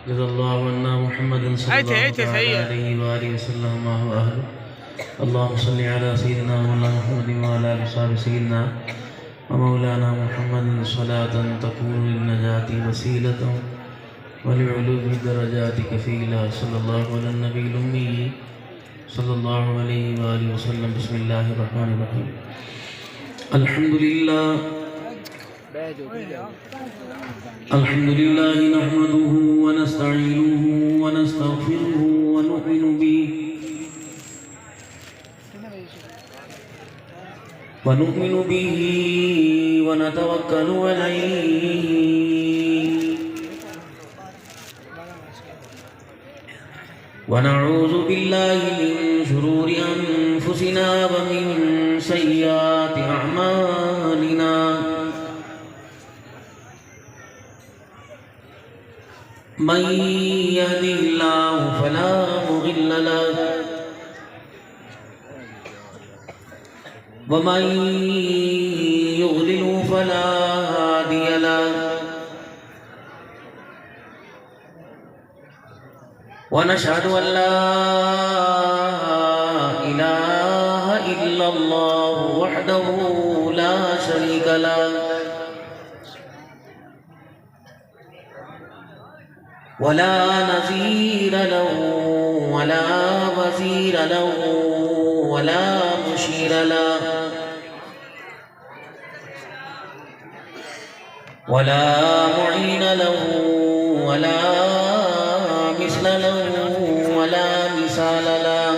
जज़ल्लाहु अन्ना Muhammadan सल्लल्लाहु अलैहि वसल्लम व अहलु अल्लाहुम्मा सल्लि अला सय्यिदिना मौलाना मुहम्मदिन व अला आलि सय्यिदिना व मौलाना मुहम्मदिन सलातन तकूनु लिन-नजाति वसीलतन व लि'उलूवी दरजाति कफ़ीला सल्लल्लाहु अला नबील उम्मी सल्लल्लाहु अलैहि व आलिहि वसल्लम। बिस्मिल्लाहिर रहमानिर रहीम। अल्हम्दुलिल्लाहि नहमदुहु व नस्तईनुहु व नस्तगफिरुहु व नु'मिनु बिही व नतवक्कलु अलैहि व नऊज़ु बिल्लाहि मिन शुरूरि अनफुसिना व मिन सय्यिआति अअमालिना। मन यहदिहिल्लाहु फला मुदिल्ल लहु व मन युद्लिलहु फला हादिय लहु। व नशहदु अन ला इलाहा इल्लल्लाहु वहदहु ला शरीक लहु वला नज़ीर लहु वला वज़ीर लहु वला मुशीर लहु वला मुईन लहु वला मिस्ल लहु वला मिसाल लहु।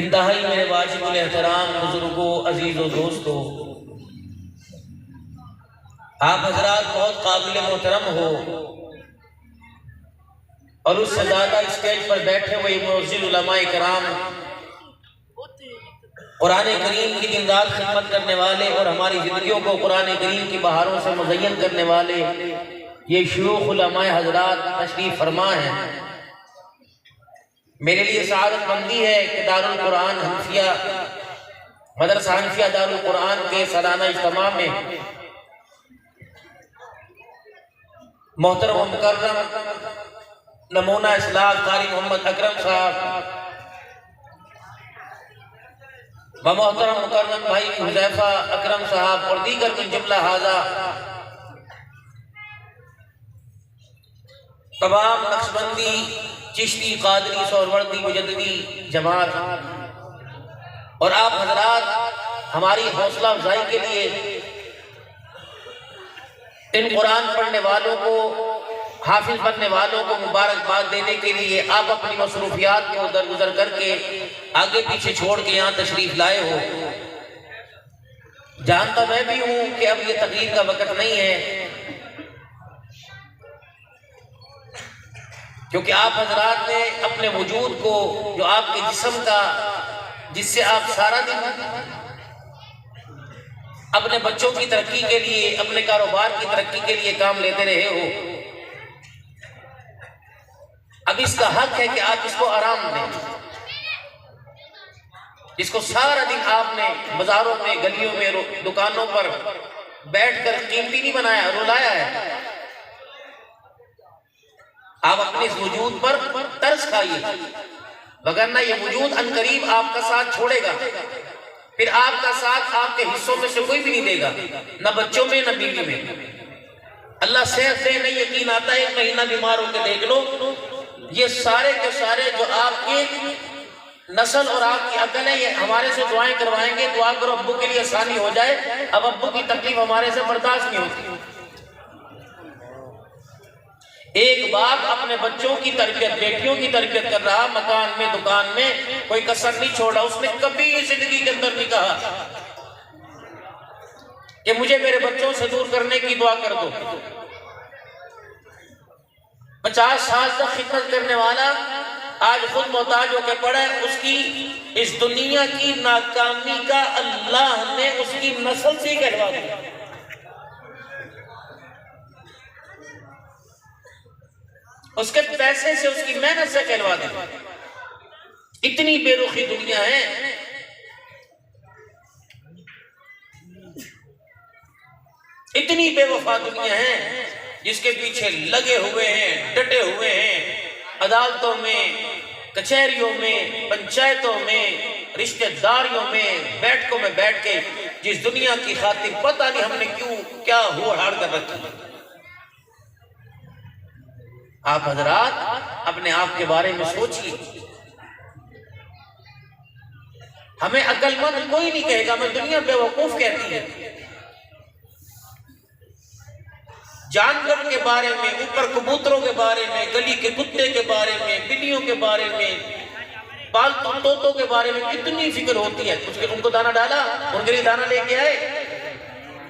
इंतहाई मेरे वाजिबुल एहतराम बुजुर्गों, अजीज़ों, दोस्तों, आप हजरात बहुत काबिल मोहतरम हो और उस सजादा स्टेज पर बैठे हुए मुअज़्ज़िन उलमाए किराम, कुरान करीम की दिन रात खिदमत करने वाले और हमारी जिंदगियों को कुरान करीम की बहारों से मुज़य्यन करने वाले ये शयूख़ उलमाए हजरात तशरीफ़ फरमा हैं। मेरे लिए सआदत मंदी है कि दारुल कुरान हनफिया मदरसा हनफिया दारुल कुरान के सालाना इज्तिमा में मोहतरम मुकर्रम नमूना इस्लाह कारी मोहम्मद अकरम साहब, मोहतरम मुकर्रम भाई हुज़ैफा अकरम साहब और दीगर मिन जुमला हाजा तमाम नक्शबंदी, चिश्ती, कादरी, सोहरवर्दी, मुजद्दिदी जमात और आप हजरात हमारी हौसला अफजाई के लिए इन कुरान पढ़ने वालों को, हाफिज बनने वालों को मुबारकबाद देने के लिए आप अपनी मसरूफियात को दरगुजर करके आगे पीछे छोड़ के यहाँ तशरीफ लाए हो। जानता मैं भी हूँ कि अब ये तकरीर का वक्त नहीं है, क्योंकि आप हजरात ने अपने वजूद को, जो आपके जिस्म का, जिससे आप सारा दिन अपने बच्चों की तरक्की के लिए, अपने कारोबार की तरक्की के लिए काम लेते रहे हो, अब इसका हक है कि आप इसको आराम दें। इसको सारा दिन आपने बाजारों में, गलियों में, दुकानों पर बैठकर कीमती नहीं बनाया, रुलाया है। आप अपने इस वजूद पर तरस खाइए, वगरना ये वजूद अनकरीब आपका साथ छोड़ेगा। फिर आपका साथ आपके हिस्सों में से कोई भी नहीं देगा, न बच्चों में न बीवी में। अल्लाह सेहत दे, नहीं यकीन आता है, एक महीना बीमार होकर देख लो, ये सारे के सारे जो आपकी नस्ल और आपकी अकल है, ये हमारे से दुआएं करवाएंगे, दुआ करो अब्बू के लिए आसानी हो जाए। अब अब्बू की तकलीफ हमारे से बर्दाश्त नहीं होती। एक बाप अपने बच्चों की तरबियत, बेटियों की तरबियत कर रहा, मकान में, दुकान में कोई कसर नहीं छोड़ा। उसने कभी जिंदगी के अंदर नहीं कहा कि मुझे मेरे बच्चों से दूर करने की दुआ कर दो। 50 साल तक खिदमत करने वाला आज खुद मोहताज होकर पड़ा है। उसकी इस दुनिया की नाकामी का अल्लाह ने उसकी नस्ल से ही कहलवा दिया। उसके पैसे से, उसकी मेहनत से कहलवा दिया। इतनी बेरुखी दुनिया है, इतनी बेवफा दुनिया है, जिसके पीछे लगे हुए हैं, डटे हुए हैं, अदालतों में, कचहरियों में, पंचायतों में, रिश्तेदारियों में, बैठकों में बैठ के जिस दुनिया की खातिर पता नहीं हमने क्यों क्या हुआ हार कर रखी। आप हजरात अपने आप के बारे में सोचिए। हमें अक्लमंद कोई नहीं कहेगा, हमें दुनिया बेवकूफ कहती है। जानवर के बारे में, ऊपर कबूतरों के बारे में, गली के कुत्ते के बारे में, बिल्लियों के बारे में, पालतू तोतों के बारे में कितनी फिक्र होती है। उसके उनको दाना डाला, उनके लिए दाना लेके आए,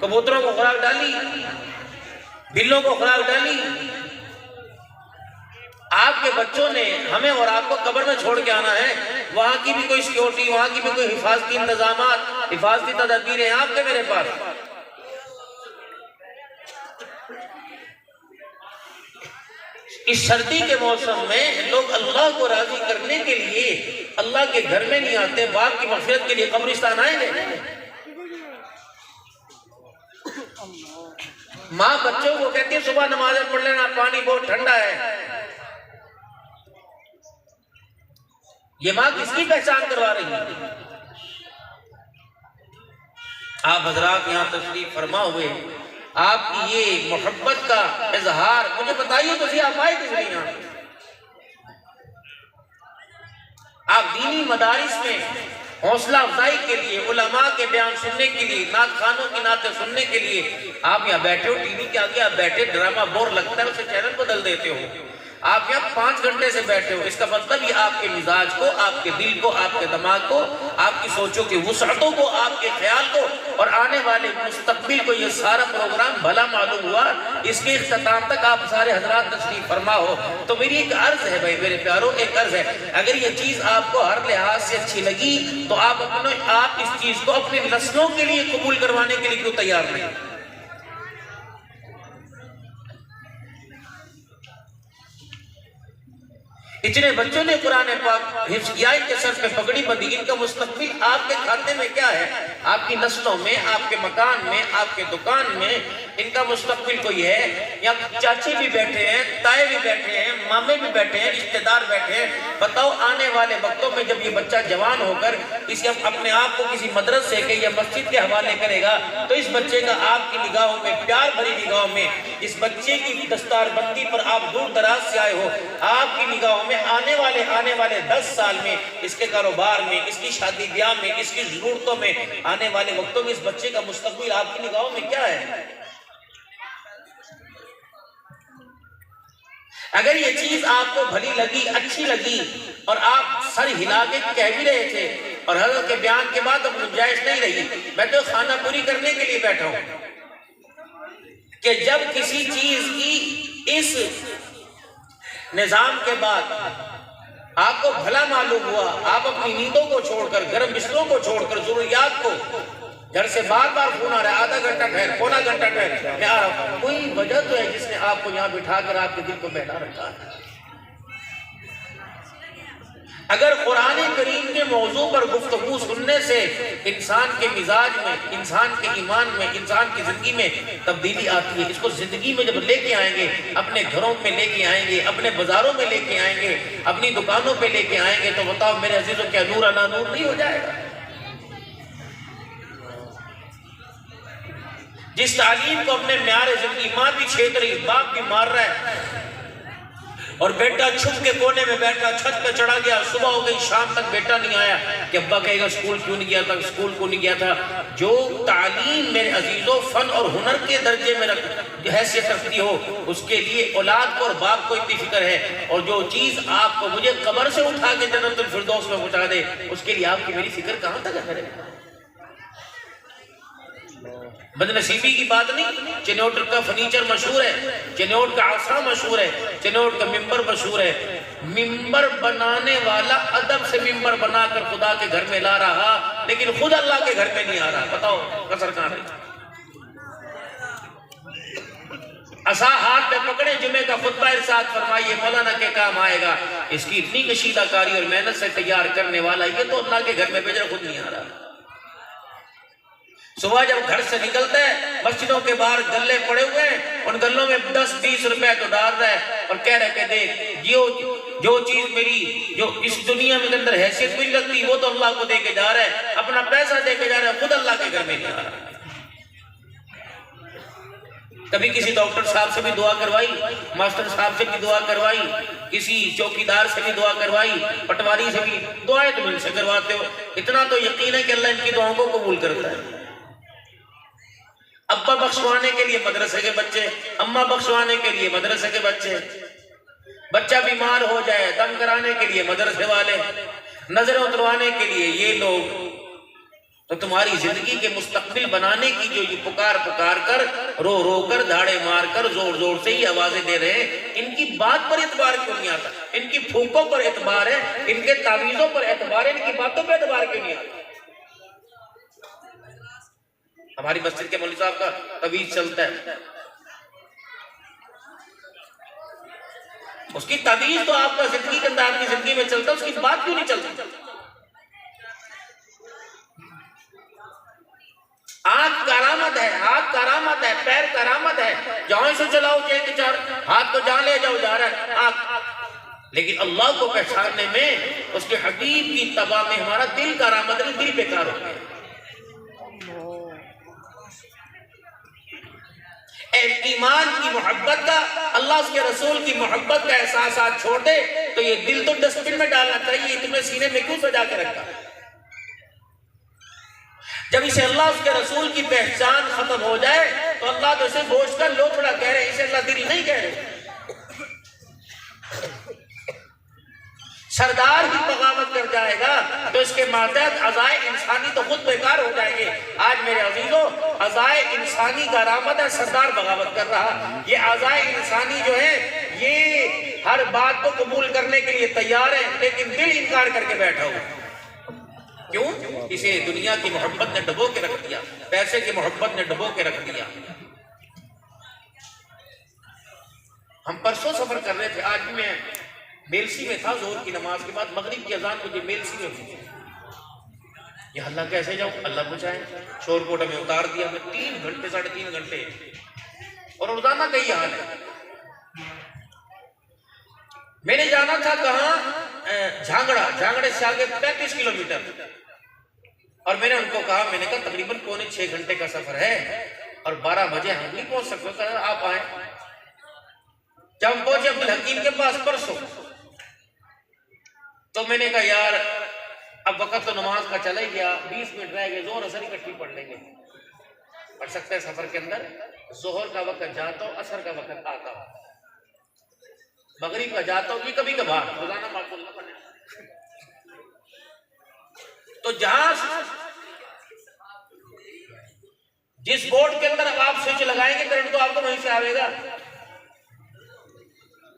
कबूतरों को खुराक डाली, बिल्लों को खुराक डाली। आपके बच्चों ने हमें और आपको कब्र में छोड़ के आना है। वहां की भी कोई सिक्योरिटी, वहां की भी कोई हिफाजती इंतजाम, हिफाजती तदबीरें आपके मेरे पास। इस सर्दी के मौसम में लोग अल्लाह को राजी करने के लिए अल्लाह के घर में नहीं आते, बाप की मग़फ़िरत के लिए कब्रिस्तान आएंगे। माँ बच्चों को कहती है सुबह नमाज़ पढ़ लेना, पानी बहुत ठंडा है। ये माँ किसकी पहचान करवा रही है? आप हजरात यहाँ तशरीफ फरमा हुए, आपकी ये मोहब्बत का इजहार मुझे बताइए तो सही, आप आए किस लिए यहाँ? आप दीनी मदारिस में हौसला अफजाई के लिए, उलमा के बयान सुनने के लिए, नात खानों की नातें सुनने के लिए आप यहाँ बैठे हो। टीवी के आगे आप बैठे, ड्रामा बोर लगता है, उसे चैनल बदल देते हो। आप यहाँ 5 घंटे से बैठे हो। इसका मतलब ये आपके मिजाज को, आपके दिल को, आपके दिमाग को, आपकी सोचों की वुसअतों को, आपके ख्याल को और आने वाले मुस्तकबिल को ये सारा प्रोग्राम भला मालूम हुआ। इसके इख्तिताम तक आप सारे हजरात तशरीफ फरमा हो। तो मेरी एक अर्ज है भाई, मेरे प्यारों, एक अर्ज है, अगर ये चीज़ आपको हर लिहाज से अच्छी लगी तो आप इस चीज़ को अपनी नस्लों के लिए कबूल करवाने के लिए क्यों तैयार नहीं? इतने बच्चों ने कुरान पाक हिफ्ज़ किया, इनके सर पे पगड़ी बंधी, इनका मुस्तकबिल आपके खाते में क्या है? आपकी नस्लों में, आपके मकान में, आपके दुकान में इनका मुस्तकबिल कोई है? यहाँ चाचे भी बैठे हैं, ताए भी बैठे हैं, मामे भी बैठे हैं, रिश्तेदार बैठे हैं। बताओ आने वाले वक्तों में जब ये बच्चा जवान होकर किसी अपने आप को किसी मदरसे के या मस्जिद के हवाले करेगा तो इस बच्चे का आपकी निगाहों में, प्यार भरी निगाहों में, इस बच्चे की दस्तारबंदी पर आप दूर दराज से आए हो, आपकी निगाहों में आने वाले 10 साल में इसके कारोबार में, इसकी शादी ब्याह में, इसकी जरूरतों में, आने वाले वक्तों में इस बच्चे का मुस्तकबिल आपकी निगाहों में क्या है? अगर ये चीज आपको भली लगी, अच्छी लगी और आप सर हिला के कह भी रहे थे और हज़रत के बयान के बाद अब गुंजाइश नहीं रही, मैं तो खाना पूरी करने के लिए बैठा हूं कि जब किसी चीज की इस निजाम के बाद आपको भला मालूम हुआ, आप अपनी नींदों को छोड़कर, गर्म बिस्तरों को छोड़कर, जरूरियात को, घर से बार बार फोन आ रहा है, आधा घंटा ठहर, पौना घंटा ठहर, मैं आ रहा हूं, कोई वजह तो है जिसने आपको यहाँ बिठाकर आपके दिल को बैठा रखा है। अगर कुरान करीम के मौजू पर गुफ्तगू सुनने से इंसान के मिजाज में, इंसान के ईमान में, इंसान की जिंदगी में तब्दीली आती है, इसको जिंदगी में जब लेके आएंगे, अपने घरों में लेके आएंगे, अपने बाजारों में लेके आएंगे, अपनी दुकानों पे लेके आएंगे, तो बताओ मेरे अजीजों, क्या नूर अला नूर नहीं हो जाएगा? जिस तालीम को अपने म्यार जिंदगी, माँ भी छेद रही, बाप भी मार रहा है और बेटा छुप के कोने में बैठा, छत पे चढ़ा गया, सुबह हो गई, शाम तक बेटा नहीं आया कि अब्बा कहेगा स्कूल क्यों नहीं गया था, स्कूल क्यों नहीं गया था। जो तालीम मेरे अजीजों फन और हुनर के दर्जे में हैसियत रखती हो, उसके लिए औलाद को और बाप को इतनी फिक्र है, और जो चीज आपको मुझे कब्र से उठा के जन्नतुल फिरदौस में पहुंचा दे, उसके लिए आपकी मेरी फिक्र कहां तक है? बदनसीबी की बात नहीं, चिनौट का फर्नीचर मशहूर है, चिनौट का आसा मशहूर है, चिनौट का मिंबर मशहूर है। मिंबर बनाने वाला अदब से मिंबर बनाकर खुदा के घर में ला रहा, लेकिन खुद अल्लाह के घर में नहीं आ रहा। बताओ कसर कहां रही? असा हाथ में पकड़े, जुमे का खुतबा इरशाद फरमाइए, मौलाना के काम आएगा। इसकी इतनी कशीदाकारी और मेहनत से तैयार करने वाला ये तो अल्लाह के घर में भेजा, खुद नहीं आ रहा। सुबह जब घर से निकलता है, मस्जिदों के बाहर गल्ले पड़े हुए हैं, उन गल्लों में 10-20 रुपए तो डाल रहा है और कह रहा है कि देख जो चीज मेरी, जो इस दुनिया में अंदर हैसियत भी लगती, वो तो अल्लाह को दे के जा रहा है, अपना पैसा दे के जा रहा है, खुद अल्लाह के घर में नहीं आ रहा। कभी किसी डॉक्टर साहब से भी दुआ करवाई, मास्टर साहब से भी दुआ करवाई, किसी चौकीदार से भी दुआ करवाई, पटवारी से भी, दुआएं तुम इनसे करवाते हो। इतना तो यकीन है कि अल्लाह इनकी दुआओं को कबूल करता है। अब्बा बख्शवाने के लिए मदरसे के बच्चे, अम्मा बख्शवाने के लिए मदरसे के बच्चे, बच्चा बीमार हो जाए दम कराने के लिए मदरसे वाले, नजर उतरवाने के लिए ये लोग। तो तुम्हारी जिंदगी के मुस्तकबिल बनाने की जो ये पुकार कर, रो रो कर, धाड़े मार कर, जोर जोर से ही आवाजें दे रहे हैं, इनकी बात पर एतबार क्यों नहीं आता? इनकी फूकों पर एतबार है, इनके तावीजों पर एतबार है, इनकी बातों पर एतबार क्यों नहीं आता? हमारी मस्जिद के मौलवी साहब का तवीज चलता है, उसकी तवीज तो आपका जिंदगी के अंदर, आपकी जिंदगी में चलता है, उसकी बात क्यों नहीं चलती? आंख करामत है, हाथ करामत है, पैर करामत है, जहां से चलाओ चार हाथ को जहां ले जाओ जा रहा है आंख, लेकिन अल्लाह को पहचानने में, उसके हबीब की तबा में हमारा दिल करामत नहीं, दिल बेकार हो गया। ईमान की मोहब्बत का, अल्लाह उसके रसूल की मोहब्बत का एहसास छोड़ दे तो ये दिल तो डस्टबिन में डालना चाहिए, तुमने सीने में क्यों सजा के रखा? जब इसे अल्लाह उसके रसूल की पहचान खत्म हो जाए तो अल्लाह तो इसे बोझ कर लो थोड़ा कह रहे, इसे अल्लाह दिल नहीं कह रहे। सरदार ही बगावत कर जाएगा तो इसके मातहत अज़ाए इंसानी तो खुद बेकार हो जाएंगे। आज मेरे अजीजों, अज़ाए इंसानी का रामत है, सरदार बगावत कर रहा। ये अज़ाए इंसानी जो है ये हर बात को कबूल करने के लिए तैयार है, लेकिन दिल इनकार करके बैठा हो। क्यों? इसे दुनिया की मोहब्बत ने डबो के रख दिया, पैसे की मोहब्बत ने डबो के रख दिया। हम परसों सफर कर रहे थे, आज भी मैं मेलसी में था, जोर की नमाज के बाद मगरिब की अजान मुझे मेलसी में हुई। ये अल्लाह कैसे जाऊं, अल्लाह बचाए। शोरकोट में उतार दिया, मैं 3 घंटे 3.5 घंटे और रोजाना का ही हाल है। मैंने जाना था कहाँ, झांगड़ा, झांगड़े से आगे 35 किलोमीटर। और मैंने उनको कहा, मैंने कहा तकरीबन 6 घंटे का सफर है और 12 बजे हम नहीं पहुंच सकते, आप आए। जब हम पहुंचे अब्दुल हकीम के पास परसों, तो मैंने कहा यार अब वक्त तो नमाज का चला ही गया, 20 मिनट रह गए, जोहर असर इकट्ठी पढ़ लेंगे, पढ़ सकते हैं सफर के अंदर। जोहर का वक्त जाता हूँ, असर का वक्त आता हूँ, मगरिब का जाता हूँ, कभी कभार, रोजाना माकूल न बने। तो जहां जिस बोर्ड के अंदर अब आप स्विच लगाएंगे करंट तो आपको वहीं से आएगा।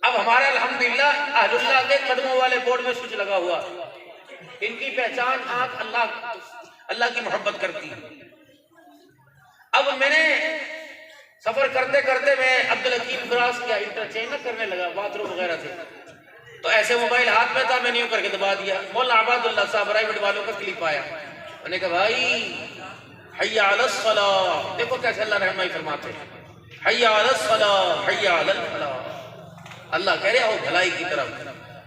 अब हमारा अल्हम्दुलिल्लाह अहलुल्लाह के कदमों वाले बोर्ड में स्विच लगा हुआ। इनकी पहचान आंख अल्लाह की मोहब्बत करती है। अब मैंने सफर करते करते मैं अब्दुल हकीम क्रॉस किया, इंटरचेंज न करने लगा बाथरूम वगैरह से, तो ऐसे मोबाइल हाथ में था, मैंने यूं करके दबा दिया। मौलाना आबादुल्लाह साहब रायगढ़ वालों का क्लिप आया, मैंने कहा भाई हय्या अलस सलाह, देखो कैसे अल्लाह रहमाई फरमाते हैं, हय्या अलस सलाह हय्या अलल फलाह। अल्लाह कह रहे हो भलाई की तरफ।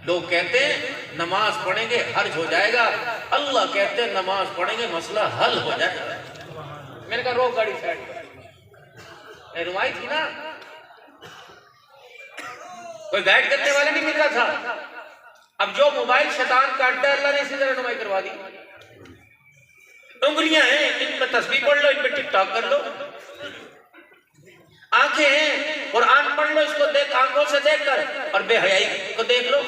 लोग कहते हैं नमाज पढ़ेंगे हर्ज हो जाएगा, अल्लाह कहते हैं नमाज पढ़ेंगे मसला हल हो जाएगा। मैंने कहा रोक गाड़ी साइड, रुवाई थी ना, कोई गाइड करने वाले नहीं मिल रहा था। अब जो मोबाइल शैतान का अड्डा, अल्लाह ने इसी तरह रहनुमाई करवा दी। उंगलियां हैं, इन पर तस्बीह पढ़ लो, इन पर टिकटॉक कर लो। आंखें हैं, कुरान पढ़ लो, इसको देख आंखों से देखकर, और बेहयाई को देख लो।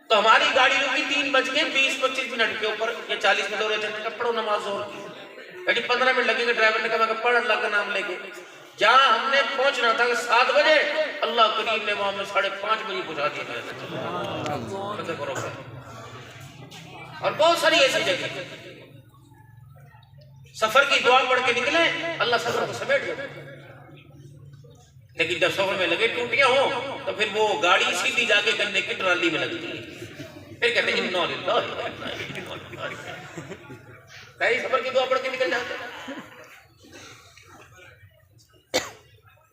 तो हमारी गाड़ी रुकी 3:20-25 के ऊपर, ये 40 मिनट हो रहे थे, पढ़ो नमाज जोर की, 15 मिनट लगेंगे। ड्राइवर ने कहा पढ़ अल्लाह का नाम लेके। जहां हमने पहुंचना था 7 बजे, अल्लाह करीम ने वहां में 5:30 बजे पहुंचा दिया। और बहुत सारी ऐसी जगह सफर की दुआ पढ़ के निकले, अल्लाह सफर को समेट दे। लेकिन जब सफर में लगे टूटियां हो, तो फिर वो गाड़ी सीधी जाके गन्ने की ट्राली में लगती है, फिर कहते हैं इन्ना लिल्लाहि व इन्ना इलैहि राजिऊन। सफर की दुआ पढ़ के निकल जाते।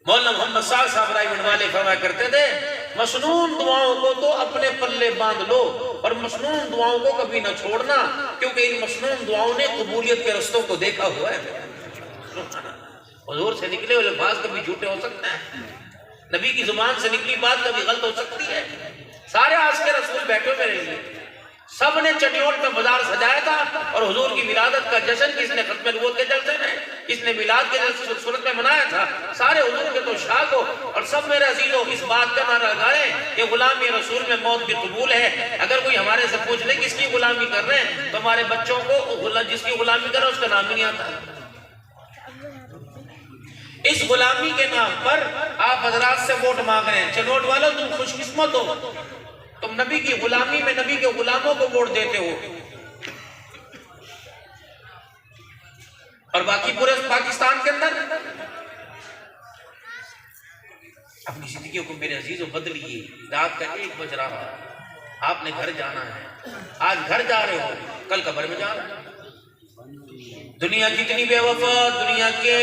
मौलाना मोहम्मद साहब रायगढ़ वाले फरमाया करते थे, मसनून दुआओं को तो अपने पल्ले बांध लो और मसनून दुआओं को कभी न छोड़ना, क्योंकि इन मसनून दुआओं ने कबूलियत के रस्तों को देखा हुआ है। हुजूर से निकले हुए अल्फाज कभी झूठे हो सकते हैं, नबी की जुबान से निकली बात कभी गलत हो सकती है। सारे आज के रसूल बैठे मेरे लिए, सब ने चटियोट में बाजार सजाया था, और हुजूर की विलादत का जश्न किसने खत्म नबूवत के जलसे में, किसने मिलाद के सूरत में मनाया था। सारे हुजूर के तो शाख हो, और सब मेरे अजीजों इस बात का नारा लगाएं कि गुलामी रसूल में मौत भी कबूल है। अगर कोई हमारे से पूछ ले किसकी गुलामी कर रहे हैं, तो हमारे बच्चों को जिसकी गुलामी कर रहे हैं उसका नाम ही नहीं आता। इस गुलामी के नाम पर आप हजरात से वोट मांग रहे हैं। चनोट वालों तुम खुशकिस्मत हो, तुम नबी की गुलामी में नबी के गुलामों को वोट देते हो, और बाकी पूरे पाकिस्तान के अंदर अपनी जिंदगी को मेरे अजीजों बदलिए। रात का 1 बज रहा, आपने घर जाना है, आज घर जा रहे हो, कल कब्र में जाना है। दुनिया कितनी बेवफा, दुनिया के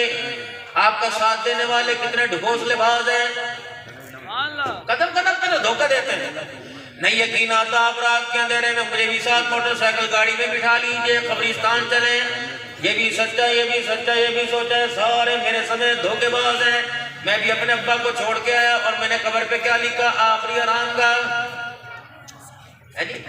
आपका साथ देने वाले कितने ढकोसलेबाज हैं, कदम कदम पे धोखा देते हैं। नहीं यकीन आता आप रात के अंधेरे में मुझे भी साथ मोटरसाइकिल गाड़ी में बिठा लीजिए, कब्रिस्तान चले, ये भी सच्चा ये भी सच्चा ये भी सोचा है, सारे मेरे समय धोखेबाज हैं। मैं भी अपने अब्बा को छोड़ के आया और मैंने कब्र पे क्या लिखा, आखिरी आरामगाह है जी।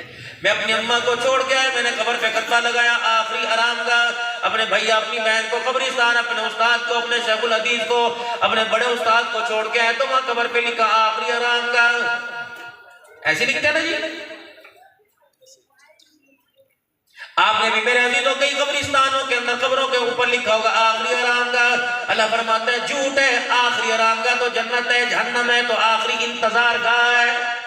मैं अपनी अम्मा को छोड़ के आया, मैंने कब्र पे कत्ता लगाया, आखिरी आरामगाह। अपने भैया अपनी बहन को कब्रिस्तान, अपने उस्ताद को, अपने शेखुल हदीस को, अपने बड़े उस्ताद को छोड़ के आया, तो वहां कब्र पे लिखा आखिरी आरामगाह। ऐसे लिखते हैं ना जी। आपने भी मेरे अजीजों कई कब्रिस्तानों के अंदर कब्रों के ऊपर लिखा होगा आखिरी आरामगाह। अल्लाह फरमाता है झूठ है, आखिरी आरामगाह तो जन्नत है, जहन्नम है तो आखिरी इंतजार गाह है।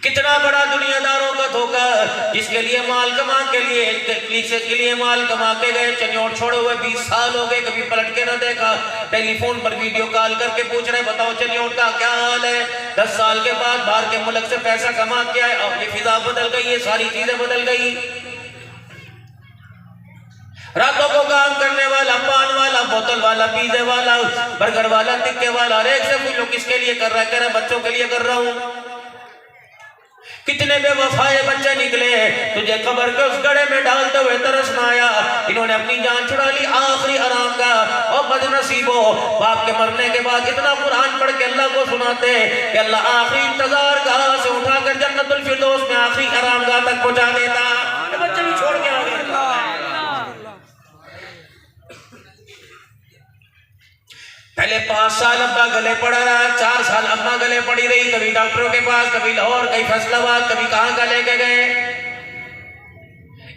कितना बड़ा दुनियादारों का धोखा, जिसके लिए माल कमा के लिए माल कमा के गए, चनियोट छोड़े हुए 20 साल हो गए, कभी पलट के न देखा। टेलीफोन पर वीडियो कॉल करके पूछ रहे बताओ चनियोट का क्या हाल है। 10 साल के बाद बाहर के मुल्क से पैसा कमा के आए, अब ये फिजा बदल गई, ये सारी चीजें बदल गई। रातों को काम करने वाला, पान वाला, बोतल वाला, पिज्जे वाला, बर्गर वाला, टिक्के वाला, और एक से पूछो किसके लिए कर रहा है? कह रहा बच्चों के लिए कर रहा हूं। कितने बेवफाए बच्चे निकले, तुझे कब्र के उस गड्ढे में डालते हुए तरस न आया। इन्होंने अपनी जान छुड़ा ली आखिरी आराम का। और बदनसीबो, बाप के मरने के बाद इतना कुरान पढ़ के अल्लाह को सुनाते कि अल्लाह आखिरी इंतजार गाह से उठाकर जन्नतुल फिरदौस में आखिरी आराम गाह तक पहुंचा देता। बच्चे भी छोड़ के आ गए। पहले 5 साल अब्बा गले पड़ा रहा, 4 साल अम्मा गले पड़ी रही, कभी डॉक्टरों के पास, कभी लाहौर, कभी फैसलाबाद, कभी कहां का लेके गए।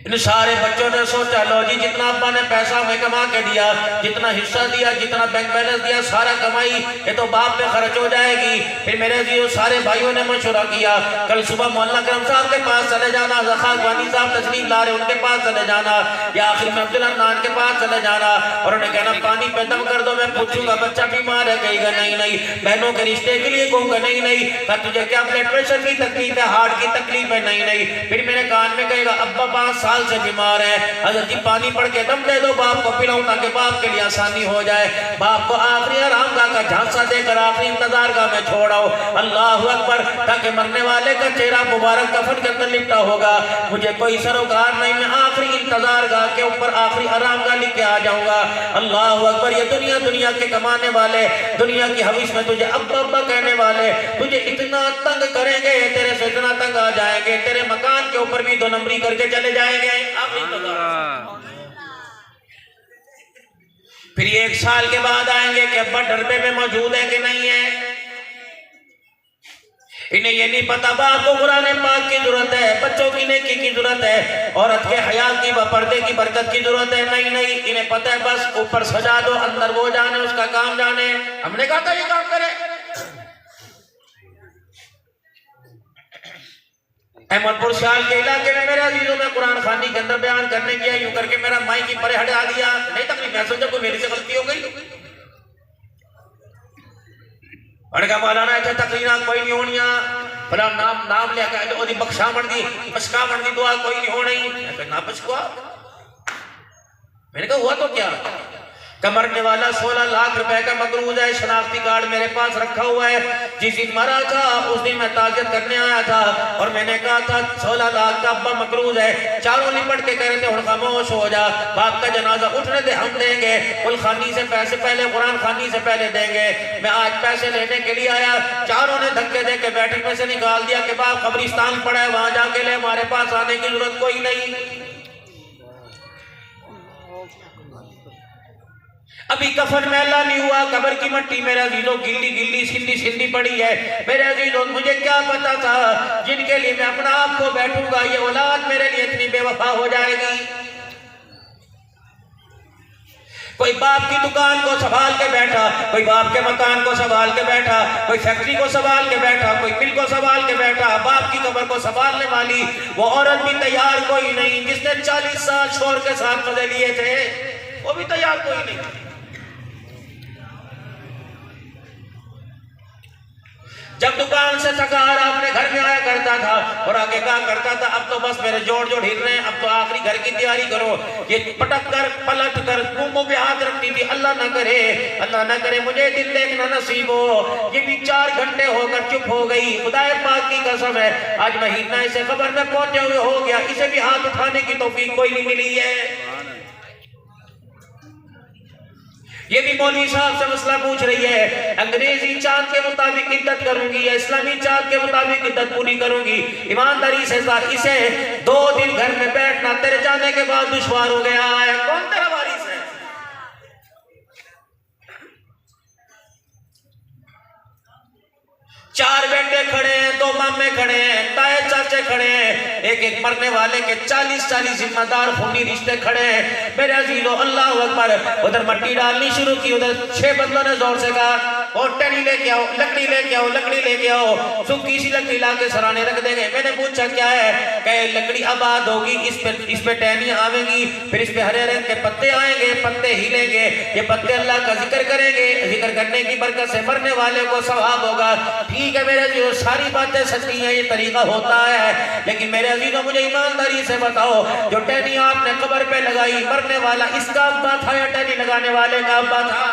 इन सारे बच्चों ने सोचा लो जी जितना अब्बा ने पैसा हमें कमा के दिया, जितना हिस्सा दिया, जितना बैंक बैलेंस दिया, सारा कमाई ये तो बाप पे खर्च हो जाएगी। फिर मेरे जी सारे भाइयों ने मशवरा किया, कल सुबह मौलाना करम साहब के पास चले जाना, ज़खात वानी साहब तशरीफ ला रहे उनके पास चले जाना, या आखिर में अब्दुल अन्नान के पास चले जाना और उन्हें कहना पानी पे दम कर दो, मैं पूछूंगा बच्चा बीमार है, कहेगा नहीं नहीं। बहनों के रिश्ते के लिए कहूंगा नहीं नहीं। तुझे क्या ब्लड प्रेशर की तकलीफ है, हार्ट की तकलीफ है, नहीं नहीं। फिर मेरे कान में कहेगा अब्बा 5 साल से बीमार है, हजरत जी पानी पड़ के दम दे दो, बाप को पिलाऊं ताकि बाप के लिए आसानी हो जाए। बाप को आखिरी आराम का झांसा देकर आखिरी इंतजार का मैं छोड़ाओ। अल्लाह अकबर, ताकि मरने वाले का चेहरा मुबारक कफन के अंदर लिपटा होगा, मुझे कोई सरोकार नहीं, मैं आखिरी इंतजार गाह के ऊपर आखिरी आराम गाह लिख के आ जाऊंगा। अल्लाह अकबर, ये दुनिया के कमाने वाले, दुनिया की हवीस में तुझे अब्बा अब्बा कहने वाले तुझे इतना तंग करेंगे, तेरे से इतना तंग आ जाएंगे, तेरे मकान के ऊपर भी 2 नंबरी करके चले जाएंगे। फिर 1 साल के बाद आएंगे कि अब्बा डरबे में मौजूद है कि नहीं है। इन्हें ये नहीं पता बाप को कुरान पाक की जरूरत है, बच्चों की नेकी की जरूरत है, औरत के हया की पर्दे की बरकत की जरूरत है। नहीं नहीं, इन्हें पता है बस ऊपर सजा दो, अंदर वो जाने, उसका काम जाने। हमने कहा था ये काम करे। अहमदपुर शाल के इलाके में मेरे अजीजों में कुरान खानी के अंदर बयान करने किया, यूं करके मेरा माई की परे हटा दिया। नहीं तकलीफ मैं सोचा कोई मेरी से गलती हो गई। अड़का मौलाना ऐसे तकरीर कोई नहीं होनी, फला नाम लेकर ओदी बख्शामण दी दुआ कोई नहीं होनी ना बचकुआ। मैंने कहा हुआ तो क्या? मरने वाला 16 लाख रुपए का मकरूज है, शनाख्ती कार्ड मेरे पास रखा हुआ है। जिस दिन मरा था उस दिन मैं ताज़ियत करने आया था और मैंने कहा था 16 लाख का अब्बा मकरूज है। चारों निपट के कह रहे थे खामोश हो जा, बाप का जनाजा उठने दे, हम देंगे, कुल खानी से पैसे पहले, कुरान खानी से पहले देंगे। मैं आज पैसे लेने के लिए आया, चारों ने धक्के दे के बैठक में से निकाल दिया कि बाप कब्रिस्तान पड़ा है, वहां जाके ले, हमारे पास आने की जरूरत कोई नहीं। अभी कफन मैला नहीं हुआ, कब्र की मट्टी मेरे अजीजों गिल्ली गिल्ली सिंधी सिंधी पड़ी है। मेरे अजीजों मुझे क्या पता था जिनके लिए मैं अपना आप को बैठूंगा ये औलाद मेरे लिए इतनी बेवफा हो जाएगी। कोई बाप की दुकान को संभाल के बैठा, कोई बाप के मकान को संभाल के बैठा, कोई फैक्ट्री को संभाल के बैठा, कोई मिल को संभाल के बैठा। बाप की कब्र को संभालने वाली वो औरत भी तैयार कोई नहीं, जिसने 40 साल शोर के साथ मजे लिए थे वो भी तैयार कोई नहीं। जब दुकान से थका हारा अपने घर में आया करता था और आगे कहा करता था अब तो बस मेरे जोड़ जोड़ हिल रहे हैं, अब तो आखिरी घर की तैयारी करो। ये पटक कर पलट कर मुंह पे हाथ रखती थी, अल्लाह ना करे मुझे दिन देखना नसीब हो। ये भी 4 घंटे होकर चुप हो गई। खुदाए पाक की कसम है आज महीना इसे खबर में पहुंचे हुए हो गया, इसे भी हाथ उठाने की तौफीक कोई नहीं मिली है। ये भी मौलवी साहब से मसला पूछ रही है, अंग्रेजी चांद के मुताबिक इद्दत करूंगी या इस्लामी चांद के मुताबिक इद्दत पूरी करूंगी। ईमानदारी से इसे 2 दिन घर में बैठना तेरे जाने के बाद दुश्वार हो गया है। कौन तेरा वारिस है? चार बेटे खड़े हैं, 2 मामे खड़े हैं, ताए चाचे खड़े हैं, एक मरने वाले के 40 जिम्मेदार खूनी रिश्ते खड़े हैं। मेरे अजीजों अल्लाह अकबर। उधर मट्टी डालनी शुरू की, उधर 6 बंदों ने जोर से कहा और टनी लेके आओ, लकड़ी लेके आओ, लकड़ी लेके आओ। सूखी सी लकड़ी ला के सराने रख देंगे। मैंने पूछा क्या है? कहे लकड़ी आबाद होगी, इस पे टहनियां आवेंगी, फिर इस पे हरे रंग के पत्ते आएंगे, पत्ते हिलेंगे, ये पत्ते अल्लाह का जिक्र करेंगे, जिक्र करने की बरकत से मरने वाले को सवाब होगा। ठीक है मेरे जो सारी बातें सच्ची हैं, ये तरीका होता है। है। लेकिन मेरे अजीजों, मुझे ईमानदारी से बताओ, जो टहनी आपने कब्र पे लगाई, मरने वाला इसका अब्बा था या टहनी लगाने वाले का अब्बा था?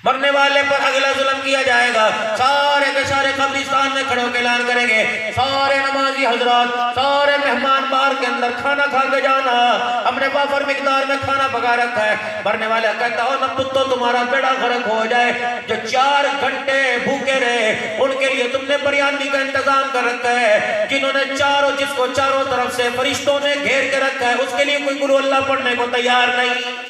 मरने वाले पर अगला जुल्म किया जाएगा। सारे के सारे कब्रिस्तान में खड़े होकर ऐलान करेंगे, सारे नमाजी हजरात, सारे मेहमान बार के अंदर खाना खा के जाना, हमने वाफर मिकदार में खाना पका रखा है। मरने वाला कहता हो न पुत्तो, तुम्हारा बेड़ा गर्क हो जाए। जो 4 घंटे भूखे रहे उनके लिए तुमने बिरयानी का इंतजाम कर रखा है। जिन्होंने जिसको चारों तरफ से फरिश्तों ने घेर के रखा है, उसके लिए कोई कुल अल्लाह पढ़ने को तैयार नहीं।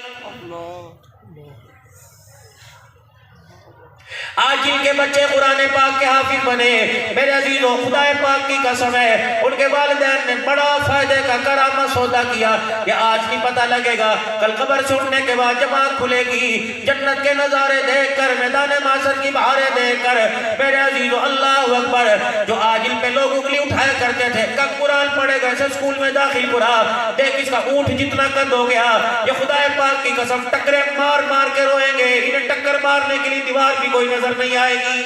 आज जिनके बच्चे कुरान पाक के हाफिज बने, मेरे अजीजों, खुदा पाक की कसम है, उनके वालिदैन ने बड़ा फायदे का करामत सौदा किया कि आज नहीं पता लगेगा, कल कब्र से उठने के बाद जब आँख खुलेगी, जन्नत के नज़ारे देखकर, मैदान माशर की बहारें देखकर, मेरे अजीजों, अल्लाह अकबर। जो आज इन पे लोग उंगली उठाया करते थे, कब कुरान पढ़ेगा, ऐसे स्कूल में दाखिल करा, देख इसका ऊँट जितना कद हो गया। ये खुदा पाक की कसम, टक्करे मार मार के रोएंगे, इन्हें टक्कर मारने के लिए दीवार भी कोई नजर नहीं आएगी।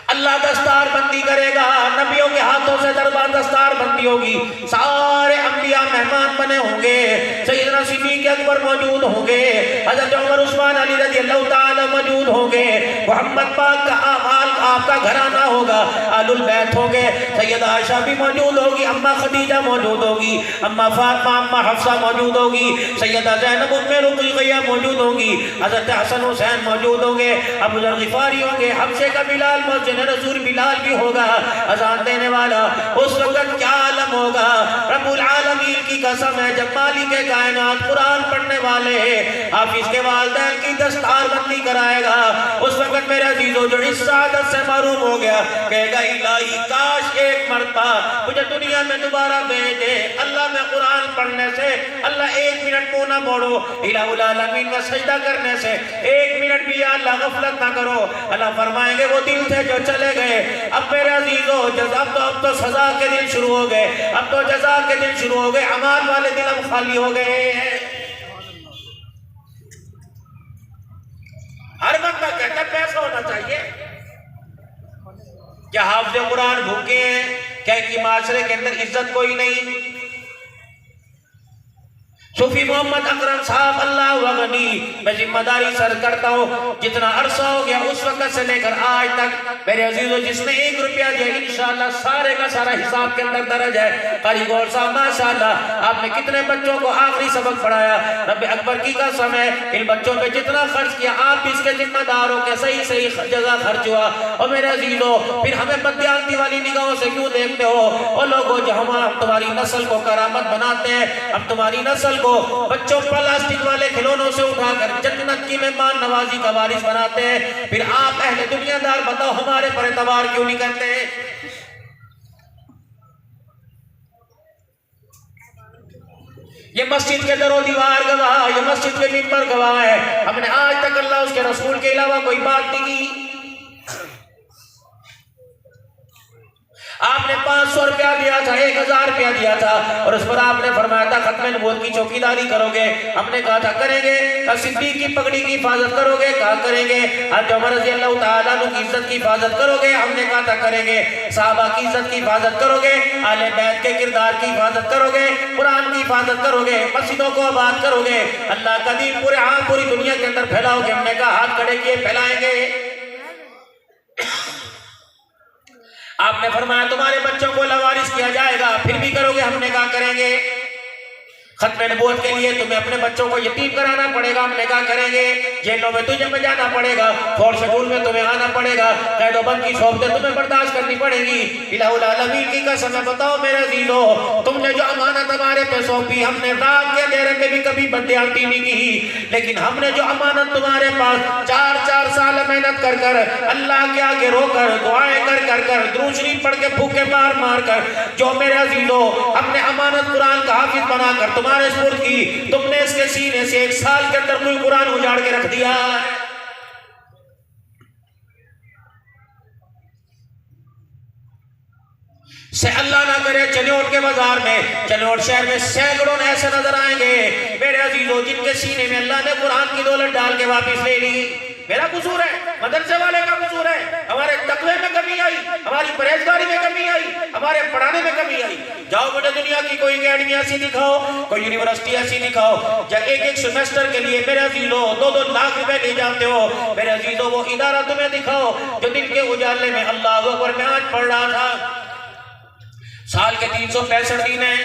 अल्लाह दस्तार बंदी करेगा, नबियों के हाथों से दरबार दस्तार बंदी होगी, सारे अंबिया मेहमान बने होंगे, सैयदना सिद्दीक़ अकबर मौजूद होंगे, हज़रत उमर उस्मान अली रज़ी अल्लाह ताला मौजूद होंगे, मोहम्मद पाक का आपका घराना होगा, आलुल बैत होंगे, सैयदा आयशा भी मौजूद होगी, अम्मा खदीजा मौजूद होगी, अम्मा फातिमा, अम्मा हफ्सा मौजूद होगी, सैयदा ज़ैनब उम्मे रुक़ैया मौजूद होंगी, हज़रत हसन हुसैन मौजूद होंगे, अबू ज़र ग़िफ़ारी होंगे, हबशे का बिलाल मौजूद, रसूल बिलाल भी होगा, अजान देने वाला। उस वक्त क्या आलम होगा, रब्बुल आलमीन की कसम है, जब मालिक कायनात कुरान पढ़ने वाले हाफिज के वालिदैन की दस्तार बंदी कराएगा, उस वक्त मेरे अजीजों, जो इस सादत से महरूम हो गया, कहेगा इलाही काश एक मरतबा मुझे दुनिया में दोबारा भेज दे। अल्लाह में कुरान पढ़ने से, अल्लाह 1 मिनट को ना मोड़ो, इलाहुल आलमीन में सजदा करने से 1 मिनट भी अल्लाह गफलत ना करो। अल्लाह फरमाएंगे वो दिल थे जो चले गए, अब मेरे अजीजों, अब तो सजा के दिन शुरू हो गए, अब तो जजा के दिन शुरू हो गए, अमाल वाले दिन अब खाली हो गए हैं। हर बंदा कहता पैसा होना चाहिए। क्या हाफिज़ कुरान भूखे हैं? क्या इनकी माशरे के अंदर इज्जत कोई नहीं? सूफी मोहम्मद अकरम साहब, अल्लाह वगनी, मैं जिम्मेदारी सर करता हूँ, जितना अरसा हो गया उस वक्त से लेकर आज तक, मेरे अजीजों, जिसने 1 रुपया दिया, इंशाअल्लाह सारे का सारा हिसाब के अंदर दर्ज है। कारी गौर साहब, माशाअल्लाह, आपने कितने बच्चों को आखिरी सबक पढ़ाया, रब अकबर की कसम है, इन बच्चों पे जितना खर्च किया, आप इसके जिम्मेदार हो के सही सही जगह खर्च हुआ। और मेरे अजीजों, फिर हमें बदयानती वाली निगाहों से क्यों देखते हो? और लोगों, जो हम तुम्हारी नस्ल को करामत बनाते हैं, हम तुम्हारी नस्ल बच्चों प्लास्टिक वाले खिलौनों से उठाकर जन्नत की मेहमान नवाजी का वारिस बनाते हैं, फिर आप अहले दुनियादार बताओ हमारे पर एतबार क्यों नहीं करते? ये मस्जिद के दरो दीवार गवाह, ये मस्जिद के मिंबर गवाह है, हमने आज तक अल्लाह उसके रसूल के अलावा कोई बात नहीं की। आपने 500 रुपया दिया था, 1000 रुपया दिया था, और उस पर आपने फरमाया था खत्म नबूवत की चौकीदारी करोगे। हमने कहा था करेंगे। कल सिद्दीक की पगड़ी की हिफाजत करोगे? कहा करेंगे। आज उमर रज़ी अल्लाह तआला अन्हु की इज्जत की हिफाजत करोगे? हमने कहा था करेंगे। सहाबा की इज्जत की हिफाजत करोगे? आले बैत के किरदार की हिफाजत करोगे? कुरान की हिफाजत करोगे? मस्जिदों को आबाद करोगे? अल्लाह का दीन पूरी दुनिया के अंदर फैलाओगे? हमने कहा हाथ खड़े किए फैलाएंगे। आपने फरमाया तुम्हारे बच्चों को लवारिस किया जाएगा, फिर भी करोगे? हमने कहा करेंगे। खत्म नबूवत के लिए तुम्हें अपने बच्चों को यतीम कराना पड़ेगा? हमने कहा करेंगे। जेलों में तुझे में जाना पड़ेगा, फोर्स शेड्यूल में तुम्हें आना पड़ेगा, कैदोबंद की सोबतें तुम्हें बर्दाश्त करनी पड़ेगी। इलाहुल आलमीन की कसम, बताओ मेरे अजीजों, तुमने जो अमानत हमारे पे सौंपी, हमने रात के अंधेरे में भी कभी बदयानती नहीं की, लेकिन हमने जो अमानत तुम्हारे पास 4-4 साल मेहनत कर कर, अल्लाह के आगे रोकर, दुआएं कर कर कर, दुरूद शरीफ पढ़ के फूके मार मार कर, जो मेरे अजीजों हमने अमानत कुरान का हाफिज बनाकर तुम्हारे सुपुर्द की, तुमने इसके सीने से 1 साल के अंदर कोई कुरान उजाड़ के रख दिया। से अल्लाह ना करे चनियोट के बाजार में, चनियोट शहर में सैकड़ों ऐसे नजर आएंगे मेरे अजीजों जिनके सीने में अल्लाह ने कुरान की दौलत डाल के वापस ले ली। मेरा कसूर है, मदरसे वाले का कसूर है, हमारे तकवे में कमी आई, हमारी परहेजगारी में कमी आई, हमारे पढ़ाने में कमी आई। जाओ मुझे दुनिया की कोई अकेडमी ऐसी दिखाओ, कोई यूनिवर्सिटी ऐसी दिखाओ जब एक एक सेमेस्टर के लिए मेरे अजीजों 2-2 लाख रुपए ले जाते हो। मेरे अजीजों वो इदारा तुम्हें दिखाओ जो दिन के उजाले में अल्लाह अकबर में आज पढ़ रहा था। साल के 365 दिन है,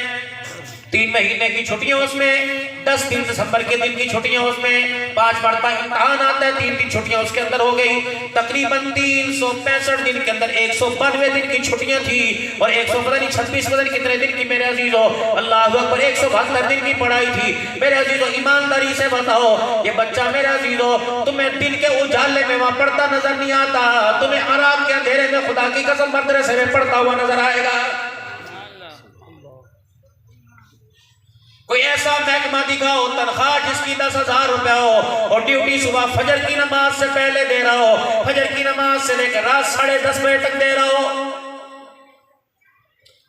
3 महीने की छुट्टियां उसमें, 10 दिन दिसंबर के दिन की छुट्टियां उसमें, 5 मरतबा इम्तहान आता है, 3 दिन छुट्टियां उसके अंदर हो गई। तकरीबन 365 दिन के अंदर 192 दिन की छुट्टियां थी और 136 पता नहीं कितने दिन की मेरे अजीजों अल्लाह अकबर 172 दिन की पढ़ाई थी। मेरे अजीजों ईमानदारी से बताओ ये बच्चा मेरे अजीजों तुम्हें दिन के उजाले में वहां पढ़ता नजर नहीं आता, तुम्हें आराम के अंधेरे में खुदा की कसम मदरसे में पढ़ता हुआ नजर आएगा। कोई ऐसा महकमा दिखाओ तनख्वाह जिसकी 10,000 रुपया हो और ड्यूटी सुबह फजर की नमाज से पहले दे रहा हो, फजर की नमाज से लेकर रात 10:30 बजे तक दे रहा हो।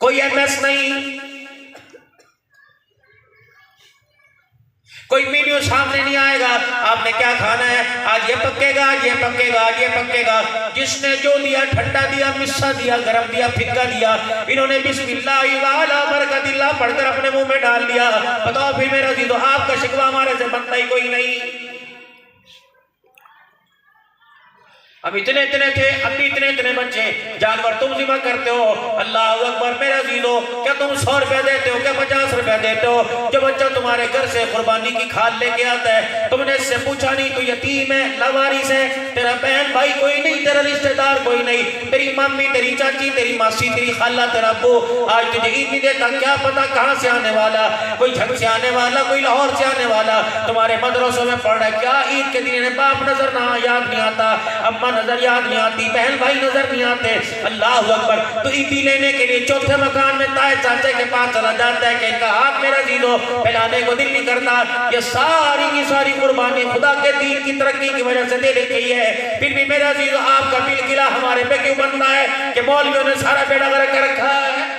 कोई एमएस नहीं, कोई मेन्यू सामने नहीं आएगा आपने क्या खाना है, आज ये पकेगा, आज ये पकेगा, आज ये पकेगा। जिसने जो दिया ठंडा दिया, मिस्सा दिया, गरम दिया, फिक्का दिया, इन्होंने बिस्मिल्लाह वाला बरकतिल्लाह पढ़कर अपने मुंह में डाल दिया। बताओ फिर मेरा जी तो आपका शिकवा हमारे से बनता ही कोई नहीं। अब इतने इतने थे, अब भी इतने इतने बच्चे, जानवर तुम जिम्मा करते हो। अल्लाह अकबर मेरा जीरो, क्या तुम 100 रुपया देते हो, क्या 50 रुपया देते हो? जो बच्चा तुम्हारे घर से कुर्बानी की खाल लेके आता है, तुमने इससे पूछा नहीं तू यतीम है, लावारिस है, तेरा बहन भाई कोई नहीं, तेरा रिश्तेदार कोई नहीं, तेरी मम्मी, तेरी चाची, तेरी मासी, तेरी खाला, तेरा अब्बू आज तुझे ईद नहीं देता, क्या पता कहाँ से आने वाला, कोई झंग से आने वाला, कोई लाहौर से आने वाला तुम्हारे मदरसों में पढ़ रहा है। क्या ईद के दिन बाप नजर ना याद नहीं आता, अम्मा नजर याद नहीं आती, बहन भाई नजर नहीं आते। अल्लाह अकबर, तो ईदी लेने के लिए चौथे मकान में ताए चाचे के पास चला जाता है कि इनका हाथ मेरा जीरो फैलाने को दिल नहीं करता। ये सारी की सारी कुर्बानी खुदा के दीन की तरक्की की वजह से दे रखी है, फिर भी मेरा जीरो आपका बिल गिला हमारे पे क्यों बनता है कि मौलवियों ने सारा बेड़ा गर्क कर रखा है।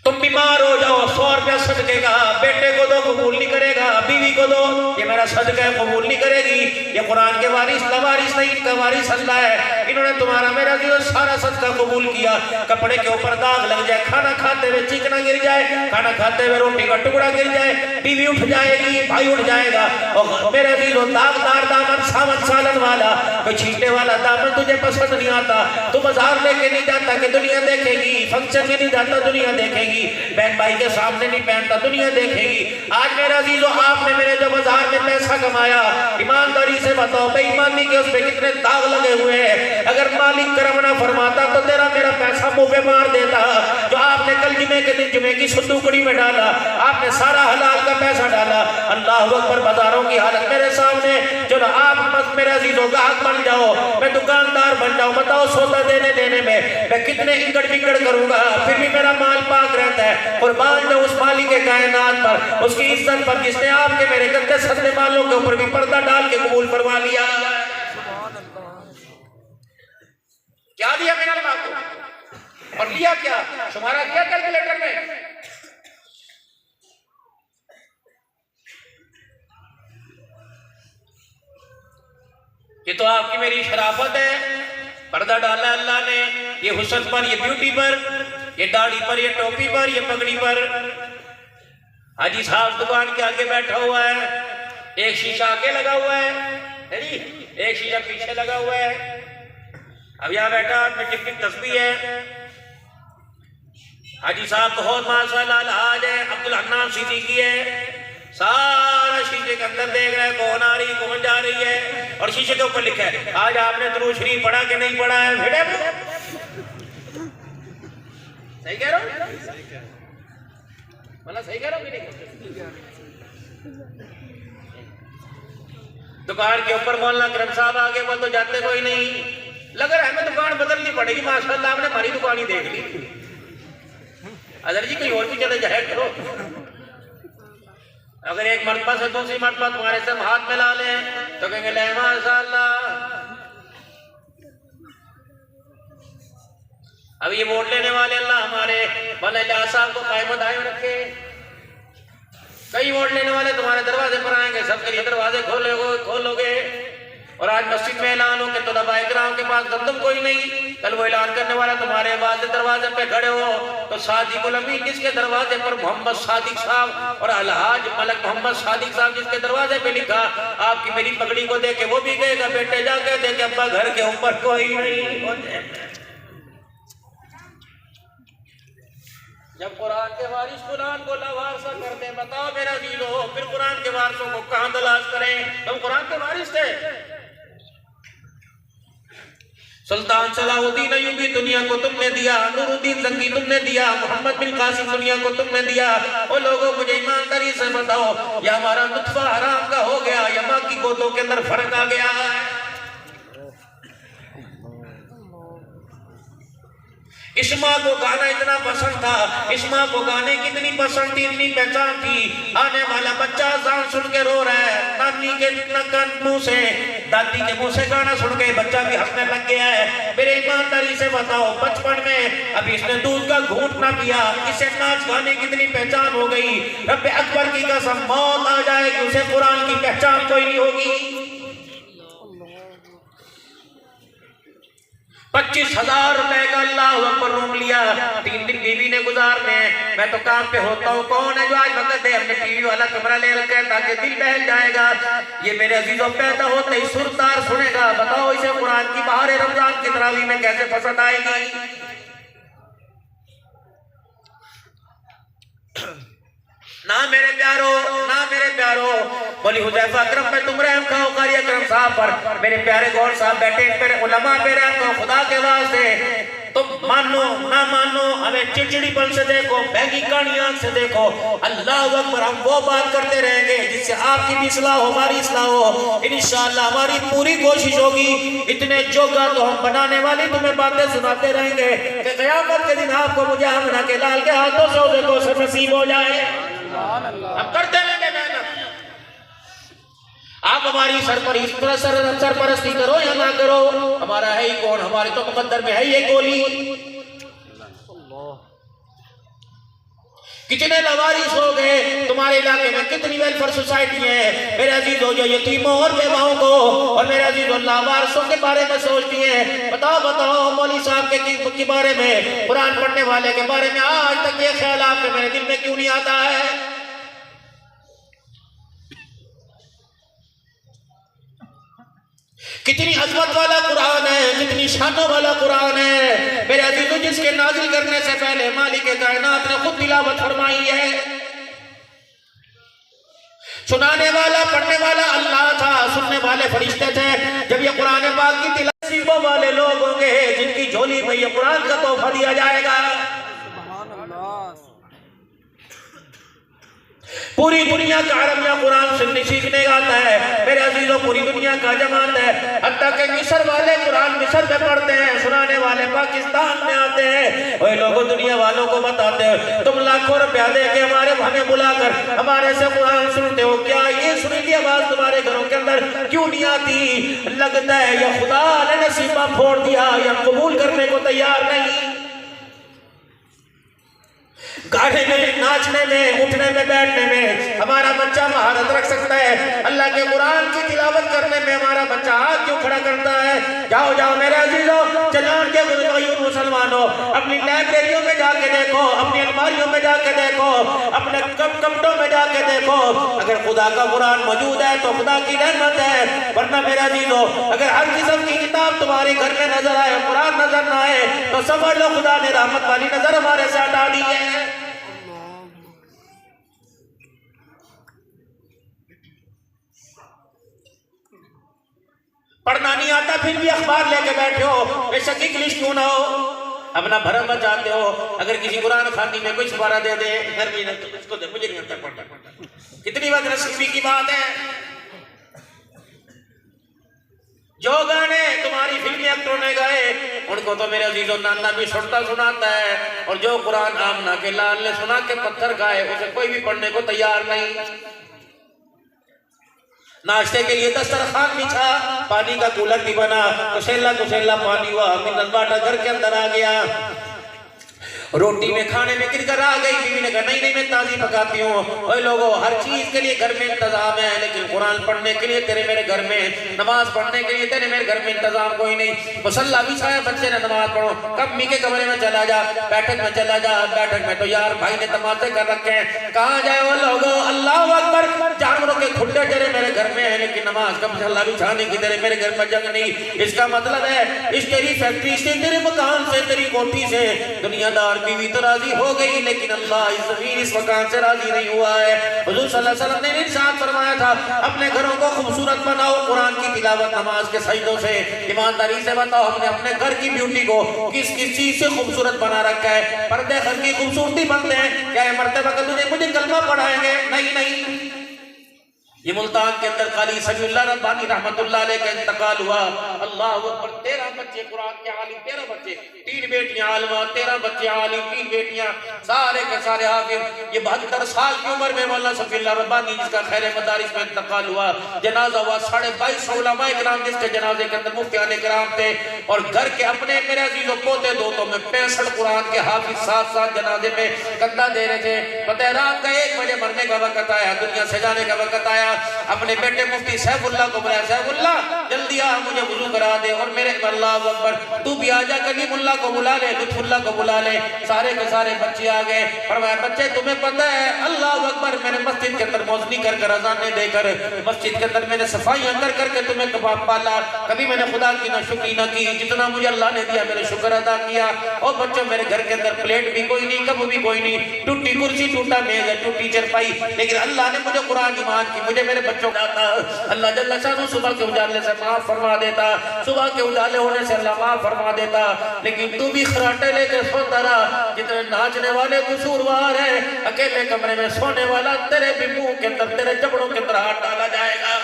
तुम बीमार हो जाओ 100 रुपया सदके का, बेटे को दो कबूल नहीं करेगा, बीवी को दो ये मेरा सदका है कबूल नहीं करेगी। ये कुरान के वारिस लवारिस नहीं, इनका वारिस अल्लाह है, इन्होंने तुम्हारा मेरा जो सारा सदका कबूल किया। कपड़े के ऊपर दाग लग जाए, खाना खाते हुए चिकना गिर जाए, खाना खाते हुए रोटी का टुकड़ा गिर जाए, बीवी उठ जाएगी, भाई उठ जाएगा, और मेरा दिलो दागदार दामन सावन सालन वाला कोई छींटे वाला दामन तुझे पसंद नहीं आता। तू बाजार लेके नहीं जाता कि दुनिया देखेगी, फंक्शन में नहीं जाता दुनिया देखेगी, बहन भाई के सामने नहीं पहनता दुनिया देखेगी। आज मेरा जीजो आपने मेरे जो बाजार में पैसा कमाया, ईमानदारी से बताओ बेईमानी के उस पे कितने दाग लगे हुए हैं। अगर मालिक करम ना फरमाता तो तेरा मेरा पैसा मुंह पे मार देता। जो आपने कल जुमे के दिन जुमे की सुद्दूकड़ी में डाला, आपने सारा हलाल का पैसा डाला। अल्लाह अकबर, बाजारों की हालत मेरे सामने, जो ना आप मत मेरा जीजो गाहक बन जाओ, मैं दुकानदार बन जाऊं, बताओ सौदा देने देने में मैं कितने इंगड़ बिगड़ करूंगा, फिर भी मेरा माल पाक रहता है। कुर्बान जो उस मालिक के कायनात पर, उसकी इज्जत पर, जिसने आपके मेरे गंदे सदने वालों के ऊपर भी पर्दा डाल के कबूल करवा लिया। क्या दिया मैंने अल्लाह को और लिया क्या, शुमारा किया कैलकुलेटर में? ये तो आपकी मेरी शराफत है, पर्दा डाला अल्लाह ने, ये हुस्न पर, ये ब्यूटी पर, ये दाढ़ी पर, ये टोपी पर, ये पगड़ी पर। हाजी साहब दुकान के आगे बैठा हुआ है, एक शीशा आगे लगा हुआ है जी, एक शीशा पीछे लगा हुआ है। अब यहाँ बैठा में टिक तस्बीह है। हाजी साहब बहुत माशाल्लाह आज है, अब्दुल हन्नान सिद्दीकी है, सारा शीशे के अंदर देख रहा है कौन आ रही कौन जा रही है, और शीशे के ऊपर लिखा है आज आपने दुरूद शरीफ पढ़ा कि नहीं पढ़ा है। सही कह रहा हूँ, मतलब सही कह रहा हूँ कि नहीं? दुकान के ऊपर मौलाना करम साहब आगे बोल तो जाते कोई नहीं, लग रहा है हमें दुकान बदलनी पड़ेगी। माशाल्लाह आपने हमारी दुकान ही देख ली, अदर जी कहीं और भी चले जाए करो। अगर एक मरतबा से दूसरी मरतबा तुम्हारे से हाथ मिला लें तो कहेंगे ले माशाल्लाह अब ये वोट लेने वाले अल्लाह हमारे मौलाना साहब को कायम दायम रखे। कई वोट लेने वाले तुम्हारे दरवाजे पर आएंगे, सबके लिए दरवाजे खोलोगे। और आज मस्जिद में ऐलान हो कि तलबाए किराम के पास गंदम कोई नहीं, कल वो ऐलान करने वाला तुम्हारे दरवाजे पे खड़े हो तो सादिक उल अमीन जिसके दरवाजे पर मोहम्मद सादिक साहब और अलहाज मलक मोहम्मद सादिक साहब जिसके दरवाजे पे लिखा, आपकी मेरी पगड़ी को देख के वो भी कहेगा बेटे जाके देखे अब्बा घर के ऊपर कोई नहीं। जब कुरान के वारिस कुरान को लावारसा करते हैं, बताओ मेरा जीलो फिर कुरान के वारिसों को कहां तलाश करें? तुम कुरान के वारिस थे। सुल्तान सलाहुद्दीन अय्यूबी दुनिया को तुमने दिया, नूरुद्दीन जंगी तुमने दिया, मोहम्मद बिन कासिम दुनिया को तुमने दिया। ओ लोगों मुझे ईमानदारी से बताओ, या हमारा नुत्फा हराम का हो गया या मां की गोदों के अंदर फर्क आ गया है? इस्मा को गाना इतना पसंद था, इस्मा को गाने की इतनी पसंद थी, इतनी पहचान थी। आने वाला बच्चा अज़ान सुन के रो रहा है, नानी के मुंह से दादी के मुंह से गाना सुन के बच्चा भी हंसने लग गया है। मेरे ईमानदारी से बताओ, बचपन में अभी इसने दूध का घूंट ना पिया, इसे नाच गाने की इतनी पहचान हो गई, रब्बे अकबर की कसम मौत आ जाएगी उसे कुरान की पहचान कोई नहीं होगी। 25,000 रुपए का अल्लाह अकबर रूम लिया, 3 दिन बीवी ने गुजारने। मैं तो काम पे होता हूँ, कौन है जो आज वक्त दे? हमने टीवी वाला कमरा ले रखा है ताकि दिल बहल जाएगा। ये मेरे अजीजों पैदा होते ही सुरतार सुनेगा, बताओ इसे कुरान की बहार रमजान की तरावी में कैसे पसंद आएगी? ना मेरे प्यारो बोली हुज़ैफा अकरम पे तुम रहम खाओ कारी अकरम साहब पर। मेरे प्यारे गौर साहब बैठे, मेरे उलमा पे रहम खाओ खुदा के वास्ते। तुम मानो ना मानो, हमें चिड़चिड़ीपन से देखो, महंगी कहानियां से देखो, अल्लाह अकबर हम वो बात करते रहेंगे जिससे आपकी भी इस्लाह हो, हमारी इस्लाह हो। इंशाअल्लाह हमारी पूरी कोशिश होगी, इतने जोगा तो हम बनाने वाली तुम्हें बातें सुनाते रहेंगे कि क़यामत के दिन आपको मुझे हमना के लाल के हाथों से देखो से नसीब हो जाए। हम करते रहेंगे मेहनत। आप हमारी सरपरस्ती करो या ना करो, हमारा है ही कौन, हमारे तो मुकद्दर में है ये गोली। कितने लवारिस हो गए तुम्हारे इलाके में, कितनी वेलफेयर सोसाइटी है मेरे अजीजों जो यतीमों और बेवाओं को और मेरे अजीजों लावारिसों के बारे में सोचती है। बताओ मौली साहब के बारे में, कुरान पढ़ने वाले के बारे में आज तक ये ख्याल आपके मेरे दिल में क्यों नहीं आता है? कितनी अजमत वाला कुरान है, कितनी शानों वाला कुरान है मेरे अजीजों, जिसके नाजिल करने से पहले मालिक कायनात ने खुद तिलावत फरमाई है। सुनाने वाला पढ़ने वाला अल्लाह था, सुनने वाले फरिश्ते थे। जब ये कुरान पाक की तिलावत वाले लोग होंगे जिनकी झोली में ये कुरान का तोहफा दिया जाएगा। पूरी दुनिया का अरबिया कुरान सुनने सीखने आता है मेरे अजीजों, पूरी दुनिया का जमात है। हत्ता के मिस्र वाले कुरान मिस्र में पढ़ते हैं, सुनाने वाले पाकिस्तान में आते हैं। वही लोगों दुनिया वालों को बताते हो तुम लाखों रुपया दे के हमें बुलाकर हमारे से कुरान सुनते हो, क्या ये सुरीली आवाज तुम्हारे घरों के अंदर क्यों नहीं आती? लगता है या खुदा ने नसीबा फोड़ दिया या कबूल करने को तैयार नहीं। गाने में, नाचने में, उठने में, बैठने में हमारा बच्चा महारत रख सकता है, अल्लाह के कुरान की तिलावत करने में हमारा बच्चा हाथ क्यों खड़ा करता है? जाओ मेरे अजीजों, चलान के मुसलमानों, अपनी लाइब्रेरियों में जाके देखो, अपनी अलमारियों में जाके देखो, अपने कपड़ों में जाके देखो, अगर खुदा का कुरान मौजूद है तो खुदा की रहमत है। वरना मेरे अजीजों, अगर हर किस्म की किताब तुम्हारे घर में नजर आए, कुरान नजर ना आए तो समझ लो खुदा ने रहमत वाली नजर हमारे से हटा दी है। पढ़ना नहीं आता फिर भी अखबार लेके बैठे हो, बेशक इंग्लिश क्यों ना हो, अपना भरम बचाते हो। अगर किसी कुरान खानी में कोई सिपारा दे दे घर में तो उसको दे, मुझे नहीं आता पढ़ना। कितनी बदनसीबी की बात है। जो गाने तुम्हारी फिल्मी एक्टरों ने गाए उनको तो मेरे अजीजों नाना भी सुनता सुनाता है, और जो कुरान आमना के लाल ने सुना के पत्थर खाए उसे कोई भी पढ़ने को तैयार नहीं। नाश्ते के लिए दस्तरखान बिछा, पानी का कूलर भी बना, कुसेला पानी हुआ, मिनरल वाटर घर के अंदर आ गया। रोटी में खाने में गिर कर आ गई, बीवी ने कहा नहीं नहीं मैं ताजी पकाती हूँ। ओए लोगों, हर चीज के लिए घर में इंतजाम है, लेकिन कुरान पढ़ने के लिए तेरे मेरे घर में, नमाज पढ़ने के लिए तेरे मेरे घर में इंतजाम कोई नहीं। मुसल्ला बिछाया, बच्चे ने नमाज पढ़ो, कब मी के कमरे में चला जा, बैठक में चला जा, बैठक में तो यार भाई ने तमाशे कर रखे हैं, कहाँ जाए वो लोगों। अल्लाह अकबर, जानवरों के खुट्टे तेरे मेरे घर में है, लेकिन नमाज का मुसल्ला बिछाने की तेरे मेरे घर में जगह नहीं। इसका मतलब है इस तेरी फैक्ट्री से, तेरे मकान से, तेरी कोठी से दुनियादार बीवी तो राजी हो गई, लेकिन अल्लाह इस जमीन इस मकान से राजी नहीं हुआ है। हुजूर सल्लल्लाहु अलैहि वसल्लम ने इरशाद फरमाया था, अपने घरों को खूबसूरत बनाओ कुरान की तिलावत नमाज के सजदों से। ईमानदारी से बताओ, हमने अपने घर की ब्यूटी को किस किस चीज से खूबसूरत बना रखा है? पर्दे घर की खूबसूरती बनते हैं क्या? मरते वक्त तुझे मुझे कलमा पढ़ाएंगे? नहीं नहीं। ये मुल्तान के अंदर खाली सफीउल्लाह रब्बानी रहमतुल्लाह अलैह का इंतकाल हुआ। अल्लाह अकबर, 13 बच्चे कुरान के आलिम, 13 बच्चे, 3 बेटियां आलिमा, 13 बच्चे आलिम, 3 बेटियां, सारे के सारे हाफिज। ये 72 साल की उम्र में मौलाना सफीउल्लाह रब्बानी जिसका खैर मदारिस में इंतकाल हुआ, जनाजा हुआ। 22.5 उलमाए किराम जिसके जनाजे के अंदर मुफ्तियाने किराम थे, और घर के अपने मेरे अजीजों पोते दोतों में 65 कुरान के हाफिज साथ जनाजे में कंधा दे रहे थे। पता है रात का 1 बजे मरने का वक्त आया, दुनिया से जाने का वक्त आया। अपने बेटे मुफ्ती सैफुल्लाह को बुलाया, सैफुल्लाह जल्दी आ, मुझे वुजू करा दे। और मेरे अल्लाह अकबर, तू भी आ जा, कलीमुल्लाह को बुला ले, लुत्फुल्लाह को बुला ले। सारे के सारे बच्चे आ गए। फरमाया बच्चे तुम्हें पता है, अल्लाह अकबर, मैंने मस्जिद के अंदर मौजनी कर अज़ाने देकर, मस्जिद के अंदर मैंने सफाई कर करके तुम्हें कबाब पाला। कभी मैंने खुदा की ना शुक्री ना की, जितना मुझे अल्लाह ने दिया मैंने शुक्र अदा किया। और बच्चों, मेरे घर के अंदर प्लेट भी कोई नहीं, कप भी कोई नहीं, टूटी कुर्सी, टूटा मेज है, टूटी चरपाई, लेकिन अल्लाह ने मुझे कुरान ईमान की, मुझे मेरे बच्चों जाता। अल्लाह जल्ला शानू सुबह के उजाले से माफ फरमा देता, सुबह के उजाले होने से अल्लाह माफ फरमा देता। लेकिन तू भी खराटे लेके सोता रहा। जितने नाचने वाले कसूरवार है, अकेले कमरे में सोने वाला, तेरे भी मुंह के अंदर, तेरे जबड़ों के अंदर हाथ डाला जाएगा।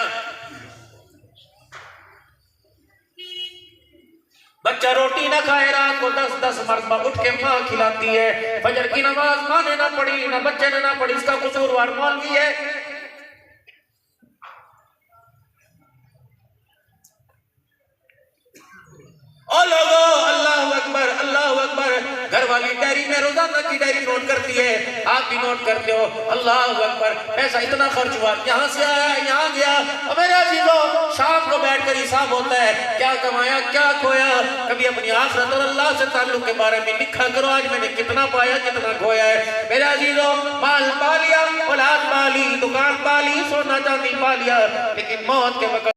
बच्चा रोटी ना खाए, रात को 10-10 मरतबा उठ के माँ खिलाती है। फजर की नमाज माँ ने ना पढ़ी, ना बच्चे ने ना पढ़ी, इसका कसूरवार मौलवी है। ओ लोगो, अल्लाह अकबर, अल्लाह अकबर। घर वाली डायरी में रोजाना की डायरी नोट करती है, आप भी नोट करते हो। अल्लाह अकबर, पैसा इतना खर्च हुआ, यहाँ से आया, यहाँ गया। और मेरे अजीजों, शाम को बैठकर हिसाब होता है, क्या कमाया, क्या खोया। कभी अपनी आखिरत और अल्लाह से ताल्लुक के बारे में लिखा करो, आज मैंने कितना पाया, कितना खोया है। मेरे अजीजों, माल पा लिया, औलाद पा ली, दुकान पा ली, सोना चांदी पा लिया, लेकिन मौत के वक्त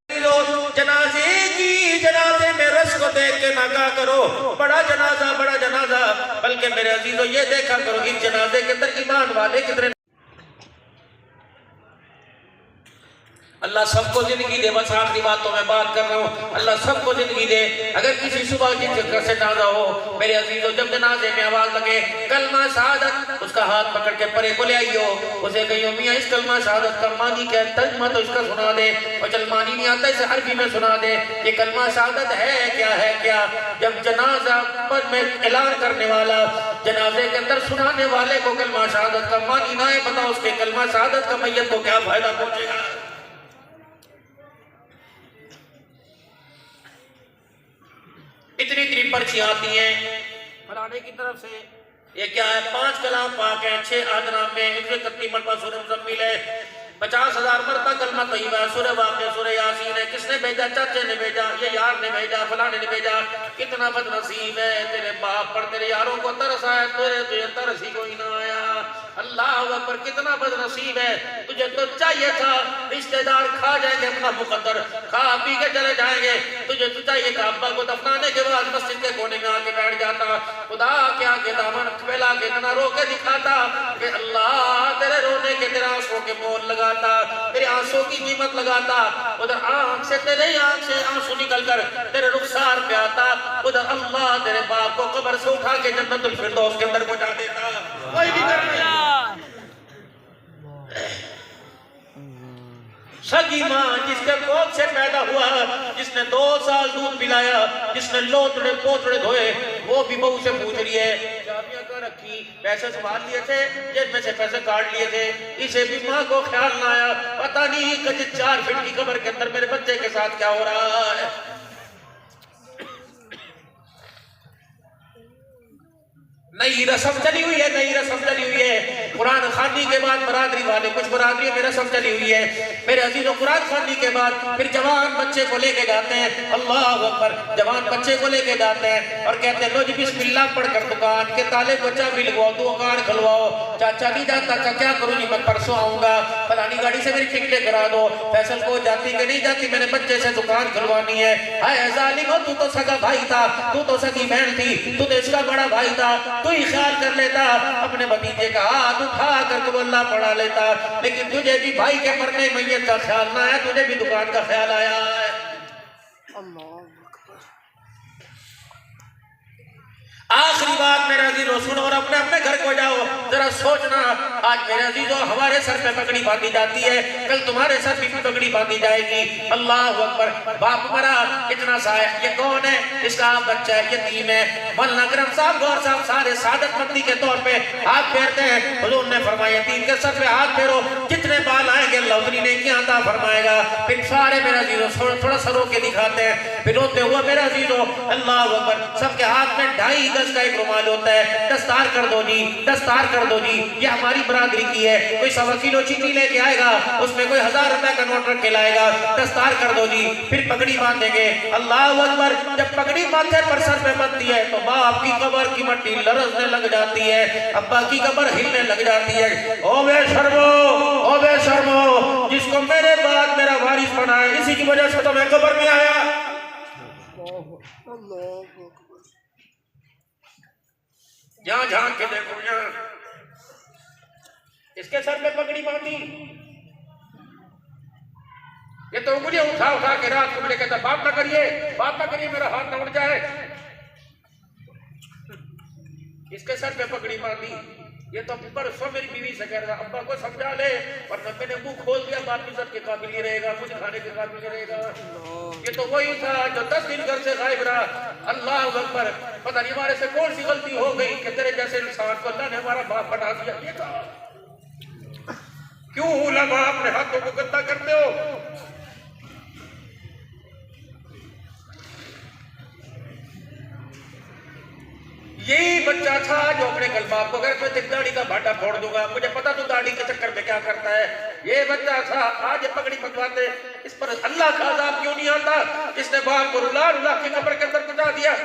जनाजे में रस को देख के ना कहा करो बड़ा जनाजा, बड़ा जनाजा, बल्कि मेरे अजीजों ये देखा करो इस जनाजे के अंदर ईमान वाले कितने। अल्लाह सबको जिंदगी दे, बस आखिरी बात तो मैं बात कर रहा हूँ, अल्लाह सबको जिंदगी दे। अगर किसी सुबह की घर से जनाजा हो, मेरे अजीजों, जब जनाजे में आवाज लगे कलमा शहादत, उसका हाथ पकड़ के परे को ले आइयो, उसे कहियो मियाँ इस कलमा शहादत का मानी क्या है, तर्जुमा तो इसका सुना दे। और चल मानी नहीं आता इसे अरबी में सुना दे, ये कलमा शहादत है क्या, है क्या। जब जनाजा पर में ऐलान करने वाला, जनाजे के अंदर सुनाने वाले को कलमा शहादत का मानी ना है, बताओ उसके कलमा शहादत का मैयत को क्या फायदा पहुंचेगा। इतनी इतनी पर्चियां आती हैं फलाने की तरफ से, ये क्या है, 5 कलाम पाक है, 6 आदनामे, 131 मरतबा सूरह मुज़म्मिल है, 50,000 मरतबा कलमा तय्यबा, सूरह वाक़िआ, सूरह यासीन है। किसने भेजा? चाचे ने भेजा, ये यार ने भेजा, फलाने ने भेजा। कितना बदनसीब है, तेरे बाप पर तेरे यारों को तरस आया, तुझे तरस ही कोई ना आया। अल्लाह पर कितना बदनसीब है, तुझे तो चाहिए था रिश्तेदार खा जाएंगे अपना मुकद्दर, खा पी के चले जाएंगे, तुझे तो चाहिए था अब्बा को दफनाने के बाद मस्जिद के कोने में आके बैठ जाता, खुदा के आगे दामन फैला के इतना रो के दिखाता कि अल्लाह तेरे रोने के, तेरे आंसुओं के मोल लगाता, तेरे आंसुओं की कीमत लगाता। उधर आंख से, तेरे आंख से आंसू निकल कर तेरे रुखसार पे आता, उधर अल्लाह तेरे बाप को कब्र से उठा के जन्नतुल फिरदौस के अंदर पहुंचा देता। कोई भी कर सगी माँ जिसके कोख से पैदा हुआ, जिसने 2 साल दूध पिलाया, जिसने लोथड़े पोथड़े धोए, वो भी बहू से पूछ रही है चाबियां कहाँ रखी, पैसे संभाल लिए थे, जेब में से पैसे काट लिए थे। इसे भी माँ को ख्याल ना आया, पता नहीं कभी 4 फीट की कब्र के अंदर मेरे बच्चे के साथ क्या हो रहा है। नई रस्म चली हुई है, नई रस्म चली हुई है। कुरान खानी के बाद बरादरी वाले, कुछ बरादरियों में रस्म चली हुई है मेरे अजीजों, कुरान खानी के बाद फिर जवान बच्चे को लेके जाते हैं, अल्लाह अकबर, जवान बच्चे को लेके जाते हैं और कहते हैं लो जी बिस्मिल्लाह पढ़कर दुकान के ताले को चाबी लगवाओ, दुकान खुलवाओ। चाचा नहीं जाता, चाचा क्या करूँ जी, मैं परसों आऊंगा, फलानी गाड़ी से मेरी टिकटें करा दो। फैसल को जाती कि नहीं जाती, मैंने बच्चे से दुकान खुलवानी है। हाय जालिम, तू तो सगा भाई था, तू तो सगी बहन थी, तू तो इसका बड़ा भाई था, तू ही ख्याल कर लेता, अपने भतीजे का हाथ उठा कर तू अल्लाह पढ़ा लेता। लेकिन तुझे भी भाई के मरने मैयत का ख्याल ना आया, तुझे भी दुकान का ख्याल आया है। आखिरी बात मेरे अजीजों सुनो और अपने अपने घर को जाओ, जरा सोचना। आज मेरे अजीजों हमारे सर पे पगड़ी बांधी जाती है, कल तुम्हारे सर पे पगड़ी बांधी जाएगी। अल्लाह अकबर, बाप मरा इतना सा है, ये कौन है, इसका आप बच्चा है, यतीम है। मौलाना करम साहब गौर साहब सारे सादतमंदी के तौर पे हाथ फेरते हैं। हुजूर ने फरमाया यतीम के सर पे हाथ फेरो, जितने बाल आएंगे अल्लाह उतनी नेकियां अता फरमाएगा। फिर सारे मेरे अजीजों थोड़ा सरो के दिखाते हैं, फिर रोते हुए मेरे अजीजों अल्लाह अकबर, सबके हाथ में 2.5 गज का एक रुमाल होता है, दस्तार कर दो जी, दस्तार कर दो जी, ये हमारी बरादरी की है। कोई 1.25 किलो चीनी लेके आएगा, उसमें कोई 1000 रुपए का नोट रख के लाएगा, दस्तार कर दो जी, फिर पगड़ी बांधेंगे। अल्लाह अकबर, जब पगड़ी माथे पर सर पे बनती है तो बाप की कब्र की मट्टी लरसने लग जाती है, अब्बा की कब्र हिलने लग जाती है। ओ बेशर्मो, ओ बेशर्मो, जिसको मेरे बाद मेरा वारिस बनाया, इसी की वजह से तो मैं कब्र में आया। यहाँ झांक के देखो, यहाँ इसके सर पे पगड़ी बांधी, ये तो उंगलियां उठा उठा के रात को मुझे कहता बात ना करिए, बात ना करिए, मेरा हाथ ना उड़ जाए। इसके सर पे पगड़ी बांधी, ये तो परसों मेरी बीवी से कह रहा अब्बा को समझा ले, वरना मैंने मुंह खोल दिया बाप इज्जत के काबिल ही रहेगा, कुछ खाने के काबिल ही रहेगा। ये तो वही था जो 10 दिन घर से गायब रहा। अल्लाह अकबर, पता नहीं हमारे से कौन सी गलती हो गई कि तेरे जैसे इंसान को अल्लाह ने हमारा बाप बना दिया। ये क्यों उलमा अपने हाथों को गंदा करते हो? यही बच्चा था जो अपने कल बाप को अगर मैं तेरी दाढ़ी का भाटा फोड़ दूंगा, मुझे पता तू दाढ़ी के चक्कर में क्या करता है। ये बच्चा था, आज ये पगड़ी पकवाते, इस पर अल्लाह का अज़ाब क्यों नहीं आता? इसने बाप को रुला रुला के कब्र के अंदर पहुंचा दिया।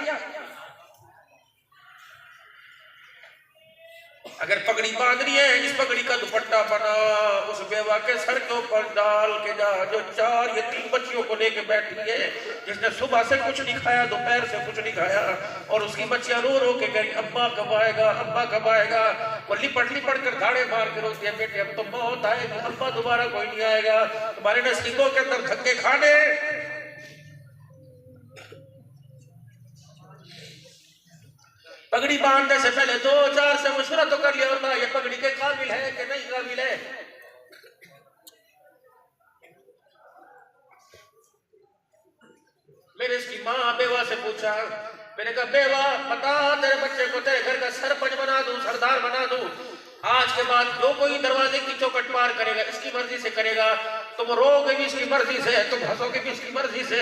अगर पगड़ी बांधनी है, इस पगड़ी का दुपट्टा बना उस बेवा के सर के ऊपर डाल के जा, जो 4 या 3 बच्चियों को लेके बैठी है, जिसने सुबह से कुछ नहीं खाया, दोपहर से कुछ नहीं खाया, और उसकी बच्चियां रो रो के कह अब्बा कब आएगा, अब्बा कब आएगा। वो लिपट लिपट कर धाड़े मार के रोती है, बेटे अब तो मौत आएगी, अब्बा दोबारा कोई नहीं आएगा, तुम्हारे नसीबों के अंदर धक्के खाने। पगड़ी बांधने से पहले 2-4 से मशवरा तो कर लिया होता, ये पगड़ी के काबिल है कि नहीं काबिल है। मैंने इसकी माँ बेवा से पूछा, मैंने कहा बेवा बता, तेरे बच्चे को तेरे घर का सरपंच बना दूं, सरदार बना दूं, आज के बाद जो कोई दरवाजे की चौखट पार करेगा इसकी मर्जी से करेगा, तुम रोगे भी इसकी मर्जी से, तुम हंसोगे भी इसकी मर्जी से,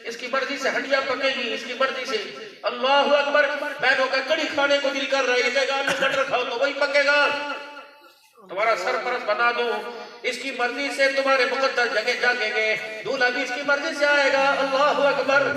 इसकी मर्जी से हड्डियां पकेगी इसकी मर्जी से। अल्लाह अकबर, बहनों का कड़ी खाने को दिल कर रही है, आलू मटर खाओ तो वही पकेगा। तुम्हारा सरपरस्त बना दो, इसकी मर्जी से तुम्हारे मुकद्दर जगह जागेंगे, दूल्हा भी इसकी मर्जी से आएगा। अल्लाह अकबर।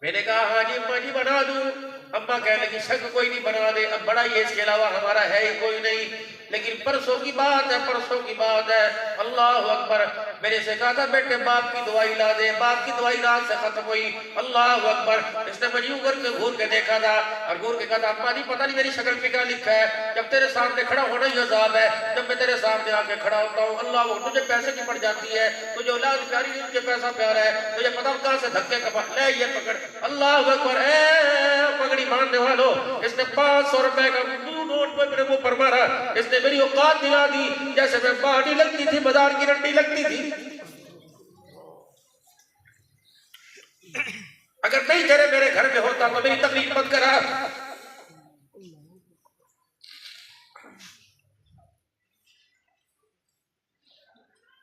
मैंने कहा हाँ जी अम्मा जी बना दूं। अम्मा कहने लगी शक कोई नहीं, बना दे, अब बड़ा ये इसके अलावा हमारा है ही कोई नहीं। लेकिन परसों की बात है, परसों की बात है। अल्लाह अकबर, मेरे से कहा था बेटे बाप की दवाई ला दे, बाप की दवाई रात से खत्म हुई। अल्लाह अकबर, इसने मुझे करके घूर के देखा था और घूर के कहा था अम्मा जी पता नहीं मेरी शक्ल पे क्या लिखा है, जब तेरे सामने खड़ा होना ही अजाब है, जब मैं तेरे सामने आके खड़ा होता हूँ अल्लाह तुझे पैसे की पड़ जाती है, तुझे औलाद प्यारी नहीं, तुझे पैसा प्यारा है, तुझे पता कहाँ से धक्के कमा ले ये पकड़। अल्लाह अकबर, पगड़ी बांधने वालों, इसने 500 रुपए का नोट पे मेरे मुंह पर मारा, इसने मेरी औकात दिला दी, जैसे मैं बाड़ी लगती थी, बाजार की रंडी लगती थी। अगर नहीं तेरे मेरे घर में होता तो मेरी तकलीफ मत करा।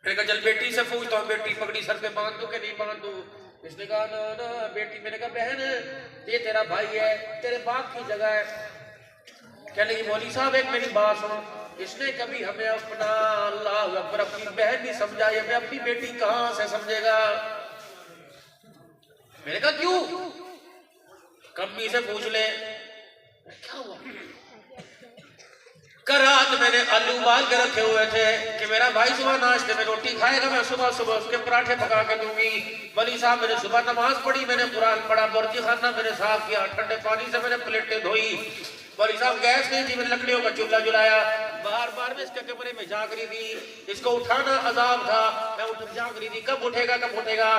मैंने कहा चल बेटी से पूछता हूँ, बेटी पगड़ी सर पे बांध दूं कि नहीं बांध दूं। इसने कहा ना ना बेटी। मैंने कहा बहन ये तेरा भाई है, तेरे बाप की जगह है। कहने लगी मौलवी साहब एक मेरी बात सुनो, इसने कभी हमें अपना अल्लाह अकबर अपनी बहन नहीं समझा, हमें अपनी बेटी कहां से समझेगा। मैंने कहा क्यों? कम्मी से पूछ ले क्या हुआ। कल रात मैंने आलू उबाल के रखे हुए थे कि मेरा भाई सुबह नाश्ते में रोटी खाएगा, मैं सुबह सुबह उसके पराठे पका के दूंगी। वली साहब मैंने सुबह नमाज पढ़ी, मैंने कुरान पढ़ा, बर्जी खाना मैंने साफ किया, ठंडे पानी से मैंने प्लेटें धोई। वली साहब गैस नहीं थी, मैंने लकड़ियों का चूल्हा जलाया। बार बार में इसके कमरे में झांक रही थी, इसको उठाना अजाब था। मैं उठ झांक रही थी कब उठेगा कब उठेगा।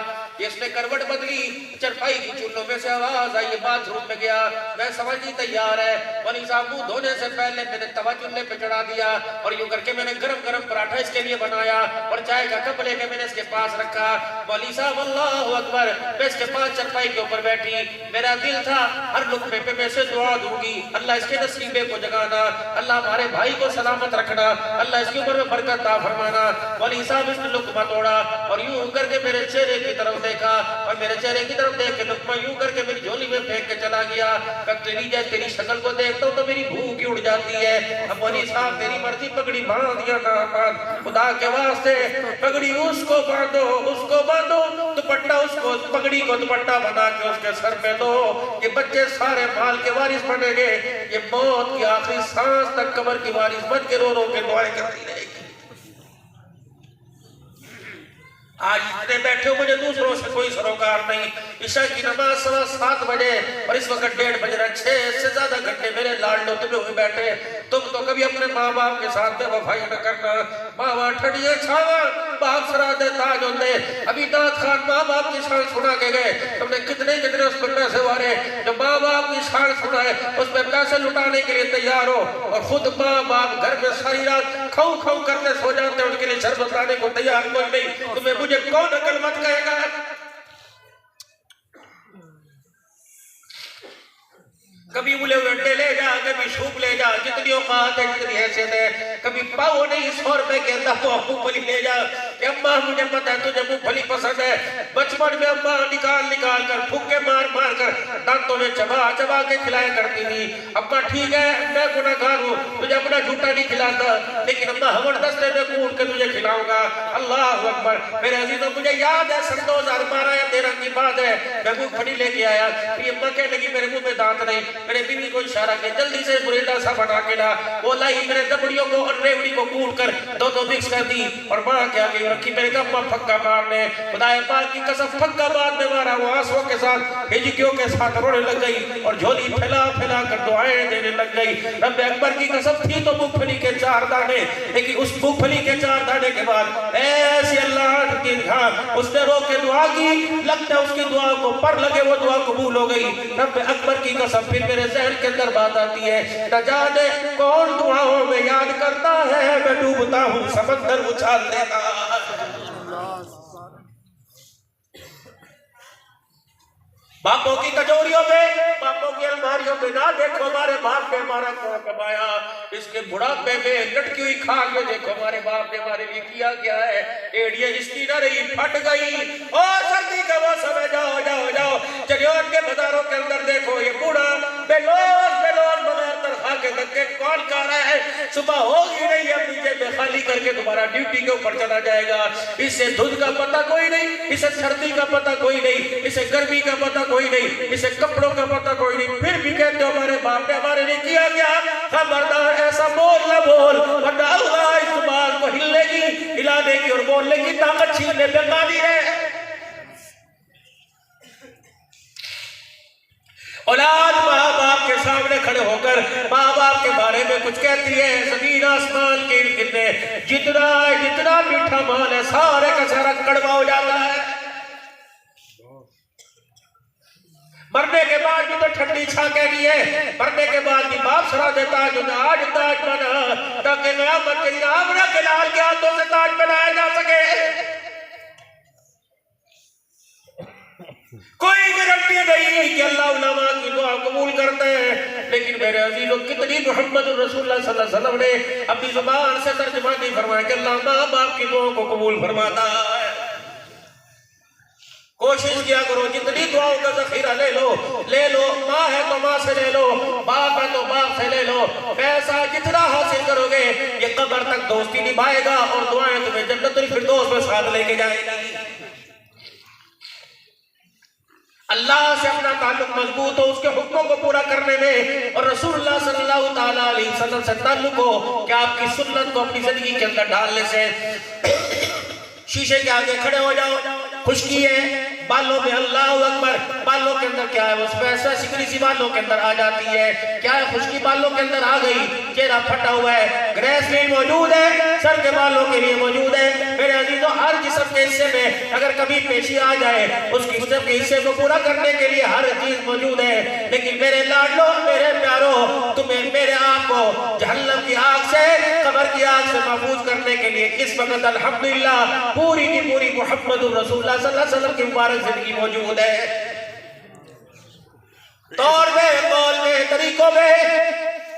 इसने करवट बदली, चरपाई की चूल्हों में से आवाज आई, बाथरूम में गया, मैं समझनी तैयार है। वली साहब मुंह धोने से पहले मैंने तवा चूल्हे पे चढ़ा दिया और यूं करके मैंने गरम गरम पराठा इसके लिए बनाया और चाय का कप लेके मैंने इसके पास रखा। वली साहब अल्लाहु अकबर, मैं इसके पास चरपाई के ऊपर बैठी। मेरा दिल था हर लुकमे पे मैं से दुआ दूंगी, अल्लाह इसके नसीबे को जगाना, अल्लाह हमारे भाई को सलामत रखना, अल्लाह इसके ऊपर में बरकत ता फरमाना। वली साहब इसने लुकमा तोड़ा और यूं करके मेरे चेहरे की तरफ देखा और मेरे चेहरे की तरफ देख के लुकमा यूं करके मेरी झोली में फेंक के चला गया। तेरी शक्ल को देखता हूं तो मेरी भूख उड़ जाती है। अब वली साहब तेरी मर्जी, पगड़ी बांध या ना बांध, खुदा के वास्ते पगड़ी उसको बांधो, उसको बांधो, दुपट्टा उसको, पगड़ी को दुपट्टा बना के उसके सर पे दो। ये बच्चे सारे माल के वारिस बनेंगे, ये मौत की आखिरी सांस तक कब्र की वारिस बन के रो रो के दुआएं करती रहेगी। आज इतने बैठे हो, मुझे दूसरों से कोई सरोकार नहीं। ईशा की नमाज 7:15 बजे और इस वक्त 1:30 बज रहा, 6 से ज्यादा घंटे मेरे लाडलो तुम्हें हुए बैठे। तुम तो कभी अपने माँ बाप के साथ बेवफाई न करना। माँ बाप ठड़िए छावा, बाप सरादे ताज होते। अभी दाद खान माँ बाप की शान सुना के गए, तुमने कितने कितने उस पर पैसे मारे। जो माँ बाप की शान सुनाए उस पर पैसे लुटाने के लिए तैयार हो और खुद माँ बाप घर में सारी रात खाऊ खाऊ करके सो जाते, उनके लिए शरबत लाने को तैयार कोई नहीं। तुम्हें मुझे कौन अकल मत कहेगा। कभी उले हुए ले जा, कभी सूप ले जा, जितनी औकात है जितनी हैसियत है। कभी पाओ नहीं 100 रुपए के अंदर तो मूंगफली ले जा कि अम्मा मुझे पता है तुझे मूंगफली पसंद है। बचपन में अम्मा निकाल निकाल कर फुक्के मार मार कर दांतों में चबा चबा के खिलाया करती थी। अम्मा ठीक है मैं गुनहगार हूँ, तुझे अपना झूठा नहीं खिलाता, लेकिन अम्मा हमर दस्ते में कूट के तुझे खिलाऊंगा। अल्लाह अकबर। मेरे अजीजों मुझे याद है सन 2012 या 13 की बात है, मैं मूंगफली लेके आया। अम्मा कहने लगी मेरे मुंह में दांत नहीं। मेरे बीवी को इशारा किया जल्दी से बुरेदा सा बना के ला। वो लाई मेरे दबड़ियों को और रेवड़ी को कूट कर दो मिक्स कर दी और माँ के आगे रखी। मेरे कम्मा फक्का मारने, खुदाए पाक की कसम फक्का बाद में मारा। वो आंसुओं के साथ हिजकियों के साथ रोने लग गई और झोली फैला फैला कर दुआएं देने लग गई। रब्बे अकबर की कसम थी तो मूंगफली के 4 दाने, लेकिन उस मूंगफली के 4 दाने के बाद ऐसी अल्लाह की उसने रो के दुआ की, लगता है उसकी दुआ को पर लगे वो दुआ कबूल हो गई। रब्बे अकबर की कसम फिर मेरे ज़हन के अंदर बात आती है, न जाने कौन दुआओं में याद करता है, मैं डूबता हूँ समंदर उछाल देता। बापों की कचोरियों में, बापों की अलमारियों में ना देखो हमारे बाप ने हमारा क्या कमाया। इसके बुढ़ापे में लटकी हुई खाल में देखो हमारे बाप ने हमारे लिए किया क्या है। एड़ियां इसकी न रही फट गई और सर्दी का मौसम है। जाओ जाओ जाओ चरियोट के बाजारों के अंदर देखो ये बूढ़ा बेलोज बेलोज बगैर तनख्वाह के धक्के कौन खा रहा है। सुबह होगी नहीं अब नीचे में खाली करके दोबारा ड्यूटी के ऊपर चला जाएगा। इसे धुंध का पता कोई नहीं, इसे सर्दी का पता कोई नहीं, इसे गर्मी का पता कोई नहीं, इसे कपड़ों का पता कोई नहीं। फिर भी कहते हो हमारे बाप ने हमारे लिए किया क्या। खबरदार ऐसा बोल ना बोल, वरना अल्लाह इस जुबान को हिलने की, हिलाने की और बोलने की ताकत छीनने पे कादिर है। औलाद माँ बाप के सामने खड़े होकर माँ बाप के बारे में कुछ कहती है। जमीन आसमान के कितने जितना जितना मीठा माल है सारे का सारा कड़वा हो जाता है। मरने के बाद भी तो ठंडी छाके दी है, मरने के बाद भी बाप सरा देता है जो आज ताज बना ताकि क़यामत के दिन आमना के लाल के हाथों से ताज बनाया जा सके। कोई गारंटी नहीं कि अल्लाह उलमा की दुआ कबूल करते हैं, लेकिन मेरे अजीजों कितनी मोहम्मद रसूलुल्लाह सल्लल्लाहु अलैहि वसल्लम ने अपनी जुबान से तर्जुमा नहीं फरमाया कि अल्लाह माँ बाप की दुआ को कबूल फरमाता है। कोशिश किया करो, जितनी दुआओं का जखीरा ले लो। माँ है तो माँ से ले लो, बाप है तो बाप से ले लो। पैसा जितना हासिल करोगे ये कब्र तक दोस्ती निभाएगा और दुआएं तुम्हें जन्नतुल फिरदौस में साथ लेके जाएगी। अल्लाह से अपना ताल्लुक मजबूत हो, उसके हुक्मों को पूरा करने में, और रसूलुल्लाह सल्लल्लाहु ताला अलैहि वसल्लम से ताल्लुक हो कि आपकी सुन्नत को अपनी जिंदगी के अंदर डालने से। शीशे के आगे खड़े हो जाओ, खुशकी है बालों में, अल्लाह अकबर, बालों के अंदर क्या है, उस पर ऐसा सिकड़ी सी बालों के अंदर आ जाती है, क्या है, खुशकी बालों के अंदर आ गई, चेहरा फटा हुआ है, ग्रेसलीन मौजूद है, सर के बालों के लिए मौजूद है। मेरे अजीजों, हर जिस्म के हिस्से में अगर कभी पेशी आ जाए, उसकी जिस्म के हिस्से को पूरा करने के लिए हर चीज मौजूद है। लेकिन मेरे लाडलो, मेरे प्यारो, तुम्हें मेरे आप को जहन्नम की आग से, कब्र की आग से महफूज करने के लिए इस वक्त अल्हम्दुलिल्लाह पूरी की पूरी मुहम्मदुर रसूलुल्लाह सल्लल्लाहु अलैहि वसल्लम की मुबारक जिंदगी मौजूद है। तौर में, कौल में, तरीकों में,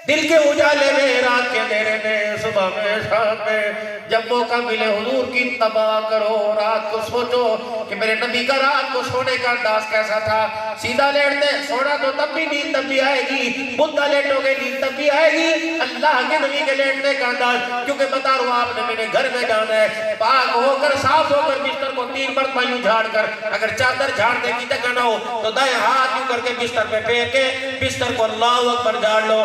दिल के उजाले में, रात के अंधेरे में, सुबह में, शाम में, जब मौका मिले हुजूर की तबाह करो। रात को सोचो कि मेरे नबी का रात को सोने का अंदाज कैसा था। सीधा लेटते सोना तो तब भी नींद तब भी आएगी, मुद्दा लेटोगे नींद तब भी आएगी। अल्लाह के नबी के लेटने का अंदाज, क्योंकि बता रहा हूं आपने मेरे घर में जाना है, पाक होकर साफ होकर बिस्तर को 3 मरतबा यूं झाड़ कर, अगर चादर झाड़ने की जगह ना हो तो दाएं हाथ यूं करके बिस्तर पे फेंक के बिस्तर को अल्लाहु अकबर झाड़ लो।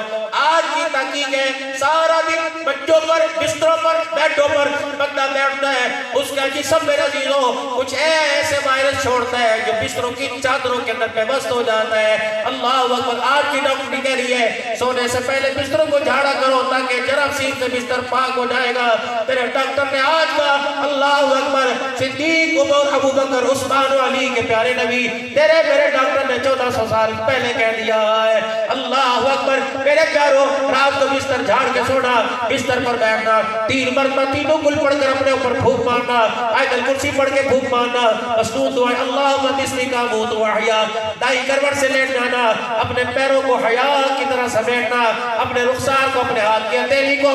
आज की तहकीक है, सारा दिन बच्चों पर, बिस्तरों पर, बेडों पर बंदा बैठता है, उसका जिस्म मेरा जीरो कुछ ऐसे वायरस छोड़ता है जो बिस्तरों की चादरों के अंदर बेबस हो जाता है। अल्लाह अकबर, आज की डॉक्टरी कह रही है सोने से पहले बिस्तरों को झाड़ा करो ताकि जरासीम से बिस्तर पाक हो जाएगा। तेरे डॉक्टर ने आज का, अल्लाह अकबर, सिद्दीक, उमर, अबू बकर, उस्मान, अली के प्यारे नबी, तेरे मेरे डॉक्टर ने 1400 साल पहले कह दिया है। अल्लाह अकबर, मेरे प्यारो, रात को बिस्तर झाड़ के सोना, बिस्तर पर बैठना, 3 मरतबा तीनों कुल पढ़कर अपने ऊपर फूंक मारना, आयतुल कुर्सी पढ़ के फूंक मारना, मसनून दुआ अल्लाहुम्मा बिस्मिक अमूत व अहया, दाई करवट से लेट जाना, अपने पैरों को हया की तरह समेटना, अपने रुखसार को, अपने हाथ की हथेली को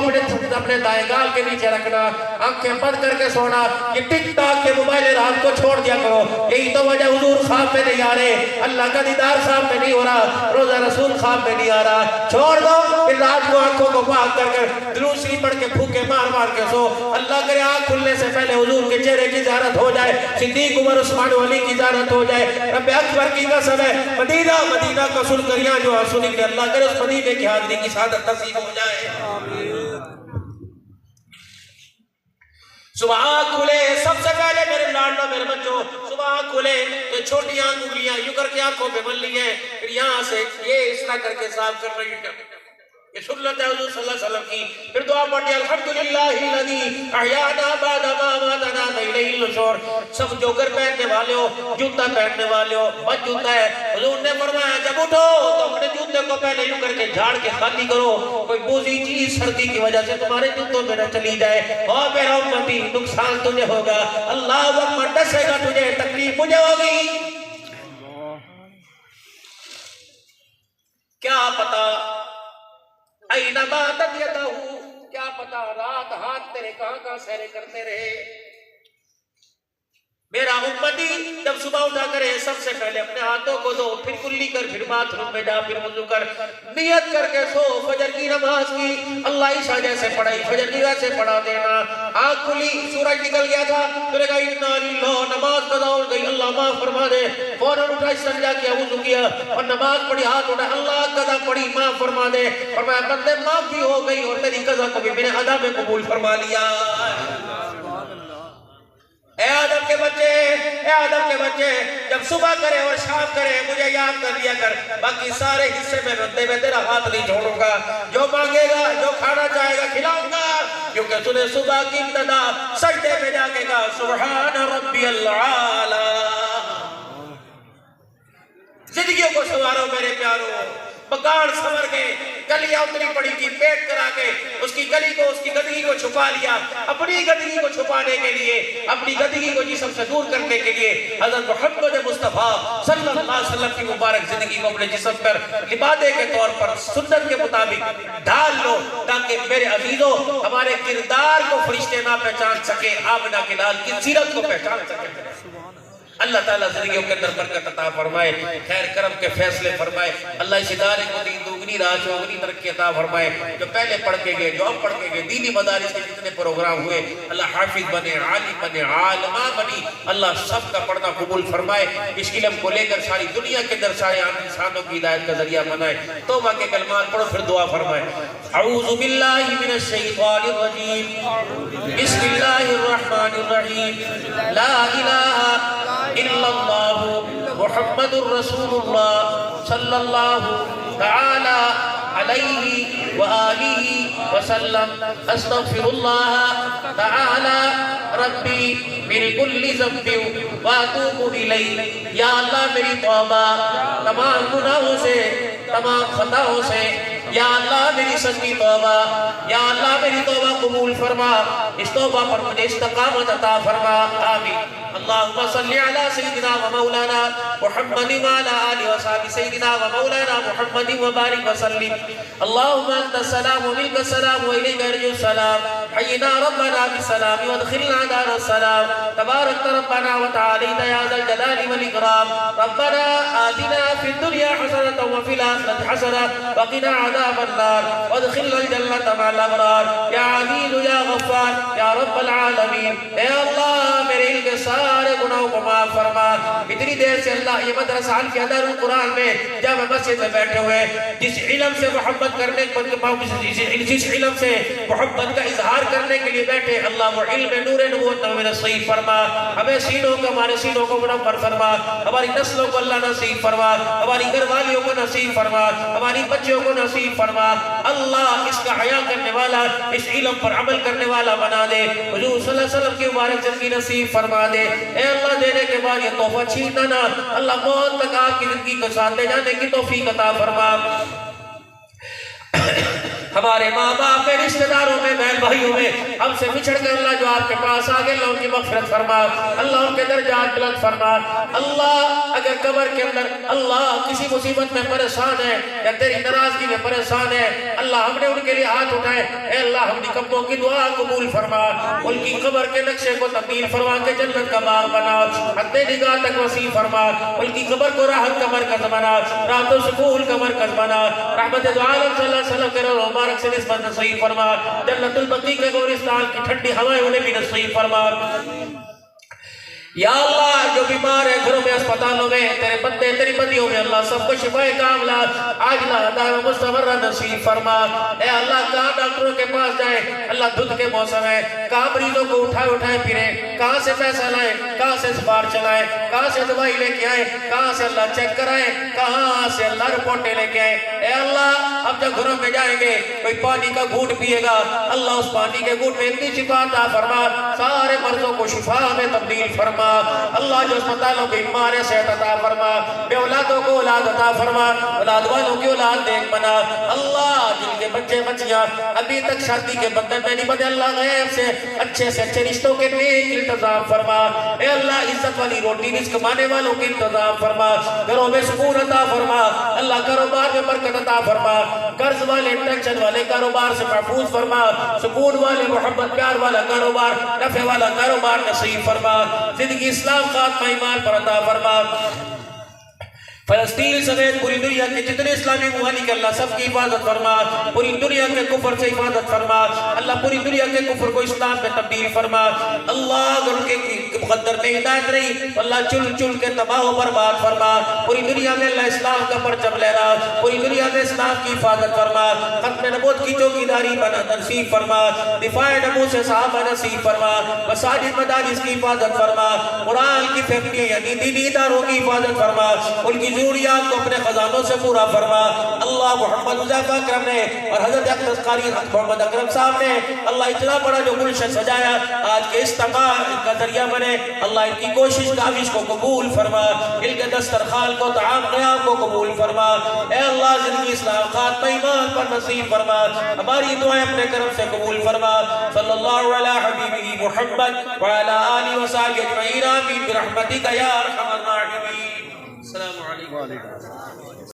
अपने दाएं गाल के नीचे रखना, आंखें बंद करके सोना। ये टिक टॉक के मोबाइल रात को छोड़ दिया करो। यही तो वजह हुजूर ख्वाब में नहीं आ रहे, अल्लाह का दीदार ख्वाब में नहीं हो रहा, रोजा रसूल ख्वाब में नहीं आ रहा। छोड़ दो, रात को आंखों को पाक कर दुरूद शरीफ पढ़ के फूके मार मार के सो। अल्लाह करे आंख खुलने से पहले हुजूर के चेहरे की ज़ियारत हो जाए, सिद्दीक, उमर, उस्मान, अली की ज़ियारत हो जाए। रब्बे अकबर की कसम है, मदीना का सुन कर यहाँ जो आंसू निकले, अल्लाह करे उस मदीने की हाज़िरी की सादत नसीब हो जाए। सुबह खुले, सबसे पहले मेरे लाडलो, मेरे बच्चों, सुबह खुले तो छोटी उंगलियां यूं करके आंखों पे बन ली है, फिर यहाँ से ये इस तरह करके साफ कर रही है। ये सुन्नत है हुजूर सल्लल्लाहु अलैहि वसल्लम की। फिर दुआ पढ़नी, अल्हम्दुलिल्लाहिल्लज़ी अहयाना बअदा मा अमातना व इलैहिल नुशूर। सब जो घर पहनने वाले हो, जूता पहनने वाले हो, बद जूता है, हुजूर ने फरमाया जब उठो तो अपने जूते को पहले यूं करके झाड़ के खाली करो, कोई बोझी चीज सर्दी की वजह से तुम्हारे जूतों में न चली जाए। और मेरा उम्मती, नुकसान तुझे होगा, अल्लाह अकबर, डसेगा तुझे, तकलीफ मुझे होगी। क्या पता क्या पता रात हाथ तेरे कहां सैरे करते रहे। मेरा उम्मती जब सुबह उठा करे सबसे पहले अपने हाथों को धो, फिर कुल्ली कर, फिर बाथरूम में जा, फिर वुजू कर, नियत करके सो। फजर की नमाज की अल्लाह ईशा जैसे पढ़ाई, फजर की वैसे पढ़ा देना। आँख खुली, सूरज निकल गया था, तूने कहा इन्ना लिल्लाह, नमाज कज़ा हो गई, अल्लाह माफ फरमा दे। फौरन उठा, इस्तिंजा किया, वुजू किया और नमाज पढ़ी, हाथ उठा, अल्लाह कज़ा पढ़ी, माफ फरमा दे। और मैं बंदे माफ भी हो गई और तेरी कज़ा को भी मैंने अदा में कबूल फरमा लिया। आदम के बच्चे जब सुबह करे और शाम करे मुझे याद कर लिया कर, बाकी सारे हिस्से में बंदे में तेरा हाथ नहीं छोड़ूंगा। जो मांगेगा, जो खाना चाहेगा खिलाऊंगा, क्योंकि तूने सुबह की इब्तिदा सजदे में जाके कहा सुब्हान रब्बियल आला। जिंदगियों को संवारो मेरे प्यारो, बगाड़ संवर के, गलियां उतरी पड़ी थी, पेट करा के उसकी गली को, उसकी गंदगी को छुपा लिया। अपनी गंदगी को छुपाने के लिए, अपनी गंदगी को जिस्म से दूर करने के लिए हज़रत मोहम्मद मुस्तफ़ा सल्लल्लाहु अलैहि वसल्लम की मुबारक जिंदगी को अपने जिस्म पर लिबादे के तौर पर सुन्नत के मुताबिक ढाल लो, ताकि मेरे अजीजों हमारे किरदार को फरिश्ते ना पहचान सके, आमना के लाल की सीरत को पहचान सके। अल्लाह ताला जिंदगियों के अंदर बरकत अता फरमाए, खैर करम के फैसले फरमाए। अल्लाह इस इदारे को दीन दुगनी राह चौगनी तरक्की अता फरमाए। जो पहले पढ़ के गए, जो अब पढ़ के गए, दीनी मदारिस के जितने प्रोग्राम हुए, अल्लाह हाफिज बने, आलिम बने, आलमा बनी, अल्लाह सबका पढ़ना कबूल फरमाए। इस इल्म को लेकर सारी दुनिया के अंदर सारे आम इंसानों की हिदायत का जरिया बनाए। तौबा के कलमात पढ़ो, फिर दुआ फरमाए। अऊज़ु बिल्लाहि मिनश शैतानिर रजीम, बिस्मिल्लाहिर रहमानिर रहीम, ला इलाहा इल्लल्लाहु मुहम्मदुर रसूलुल्लाह सल्लल्लाहु तआला अलैहि व आलिहि व सल्लम, अस्तगफिरुल्लाह तआला रब्बी मिन कुल्ली ज़ंबिन व अतूबु इलैहि। या अल्लाह मेरी तौबा तमाम गुनाहों से, तमाम खताओं से, या अल्लाह मेरी सच्ची तौबा, या अल्लाह मेरी तौबा कबूल फरमा। इस तौबा पर मुझे इस्तकामत अता फरमा। आमीन। अल्लाहुम्मा सल्ली अला सय्यिदिना व मौलाना मुहम्मद व अला आलि व सहबि सय्यिदिना व मौलाना मुहम्मद व बारिक व सल्लिम। अल्लाहुम्मा अंतस सलाम व मिनकस सलाम व इलैका यरजुस सलाम। हय्यिना रब्बना बिस्सलाम व अदखिलना दारस सलाम। तबारक रब्बना व तआला या ज़ल जलाली वल इकराम। रब्बना आतिना फिद दुनिया हसनतन व फिल आखिरति हसनतन व क़िना अज़ाबन नार वअदखिलना जन्नत मअल अबरार। या अज़ीज़ या गफ़्फ़ार या रब्बल आलमीन। ए अल्लाह मेरे दिल के सारे गुनाहों को माफ फरमा। इतनी देर से अल्लाह ये मदरसा अल अदारुल कुरान में जब मस्जिद में बैठे हुए, जिस इल्म से मोहब्बत करने, जिस इल्म से मोहब्बत का इजहार करने के लिए बैठे, अल्लाह वो इल्म नूर नबूवत में नसीब फरमा। हमें सीनों को, हमारे सीनों को मुनव्वर फरमा, हमारी नस्लों को अल्लाह नसीब फरमा, हमारी घरवालियों को नसीब फरमा, हमारी बच्चियों को नसीब फरमा। अल्लाह इसका हया करने वाला, इस इल्म पर अमल करने वाला बना दे। हुजूर सल्लल्लाहु अलैहि वसल्लम की मुबारक जिंदगी नसीब फरमा दे। ए अल्लाह देने के बाद ये तोहफा छीनना ना, अल्लाह मौत तक आपकी जिंदगी को साथ ले जाने की तौफीक अता फरमा। हमारे माँ बाप में, रिश्तेदारों में, बहन भाइयों में हमसे बिछड़ कर अल्लाह जो आपके पास आ गए, अल्लाह उनकी मग़फ़िरत फरमा, अल्लाह उनके दर्जात बुलंद फरमा। अल्लाह अगर कब्र के अंदर अल्लाह किसी मुसीबत में परेशान है या तेरी नाराजगी में परेशान है, अल्लाह हमने उनके लिए हाथ उठाए, ए अल्लाह हम निकम्मों की दुआ कबूल फरमा। उनकी कब्र के नक्शे को तब्दील फरमा के जन्नत का बाग बना, हद्दे निगाह तक वसी फरमा। उनकी कब्र को राहत का मरकज बना, राहत सुकून का मरकज बना। रहमत दो आलम सल्लल्लाहु अलैहि वसल्लम के मुबारक से निस्बत नसीब फरमा। जन्नतुल बकी के गोरिस्तान की ठंडी हवाएं उन्हें भी नसीब फरमा। या अल्लाह जो बीमार है घरों में, अस्पतालों में, तेरे बंदे तेरी बंदियों में, अल्लाह सबको शिफाए कामला आजिला दाइमा मुस्तमर्रा नसीब फरमा। ए अल्लाह कहाँ डॉक्टरों के पास जाए, अल्लाह धुंध के मौसम है, कहाँ मरीजों को उठाए उठाए फिरे, कहाँ से पैसा लाए, कहाँ से सफार चलाए, कहाँ से दवाई लेके आए, कहाँ से अल्लाह चेक कराए, कहाँ से अल्लाह रिपोर्टें लेके आए। ए अल्लाह अब जब घरों में जाएंगे कोई पानी का घूंट पिएगा, अल्लाह उस पानी के घूंट में इतनी शिफा अता फरमा, सारे मर्जों को शिफा में तब्दील फरमा। अल्लाह जो अस्पतालों के बीमार है सेहत अता फरमा, बेऔलादों को औलाद अता फरमा, औलाद वालों की औलाद देख बना। अल्लाह जिनके बच्चे बच्चियां अभी तक शादी के बंधन में नहीं बने, अल्लाह गैब से अच्छे रिश्तों के नेक इंतजाम फरमा। ए अल्लाह इज्जत वाली रोटी रिज़्क़ कमाने वालों के इंतजाम फरमा, घरों में सुकून अता फरमा। अल्लाह कारोबार में बरकत अता फरमा, कर्ज वाले टेंशन वाले कारोबार से महफूज फरमा, सुकून वाले मोहब्बत प्यार वाला कारोबार, नफे वाला कारोबार नसीब फरमा। जिंदगी इस्लाम खात्मा ईमान पर अता फरमा। फलस्तीन समेत पूरी दुनिया के जितने इस्लामी मुमालिक अल्लाह सबकी हिफाजत फरमा, पूरी दुनिया के कुफर से हिफाजत फरमा। अल्लाह पूरी दुनिया के कुफर को इस्लाम में तब्दील फरमा। अल्लाह अगर उनके मुक़द्दर में हिदायत रही तो अल्लाह चुल चुल के तबाह बर्बाद फरमा। पूरी दुनिया में अल्लाह इस्लाम का परचम लहरा, पूरी दुनिया में इस्लाम की हिफाजत फरमा। खत्म नबूवत की चौकीदारी बना नसीब फरमा, दिफाए नबूवत से सहाबा नसीब फरमा, मसाजिद मदारिस की हिफाजत फरमा, कुरान की फैक्ट्री यानी दीनी इदारों की हिफाजत फरमा, उनकी ज़रूरियात को अपने खजानों से पूरा फरमा। अल्लाह मोहम्मद मुज़फ़्फ़र अकरम ने और हज़रत अक़दस क़ारी मोहम्मद अकरम साहब ने अल्लाह इतना बड़ा जो गुलशन सजाया आज के इज्तिमा का जरिया बने, अल्लाह इनकी कोशिश काविश को कबूल फरमा, इनके दस्तरखान को तआम क़याम को कबूल फरमा। ए अल्लाह ज़िंदगी इस्लाम खात्मा ईमान पर नसीब फरमा, हमारी दुआएं अपने करम से कबूल फरमा। सल्लल्लाहु अला हबीबिही मुहम्मद व अला आलिहि व सहबिही अजमईन आमीन बिरहमतिका या अरहमर राहिमीन। अस्सलामु अलैकुम।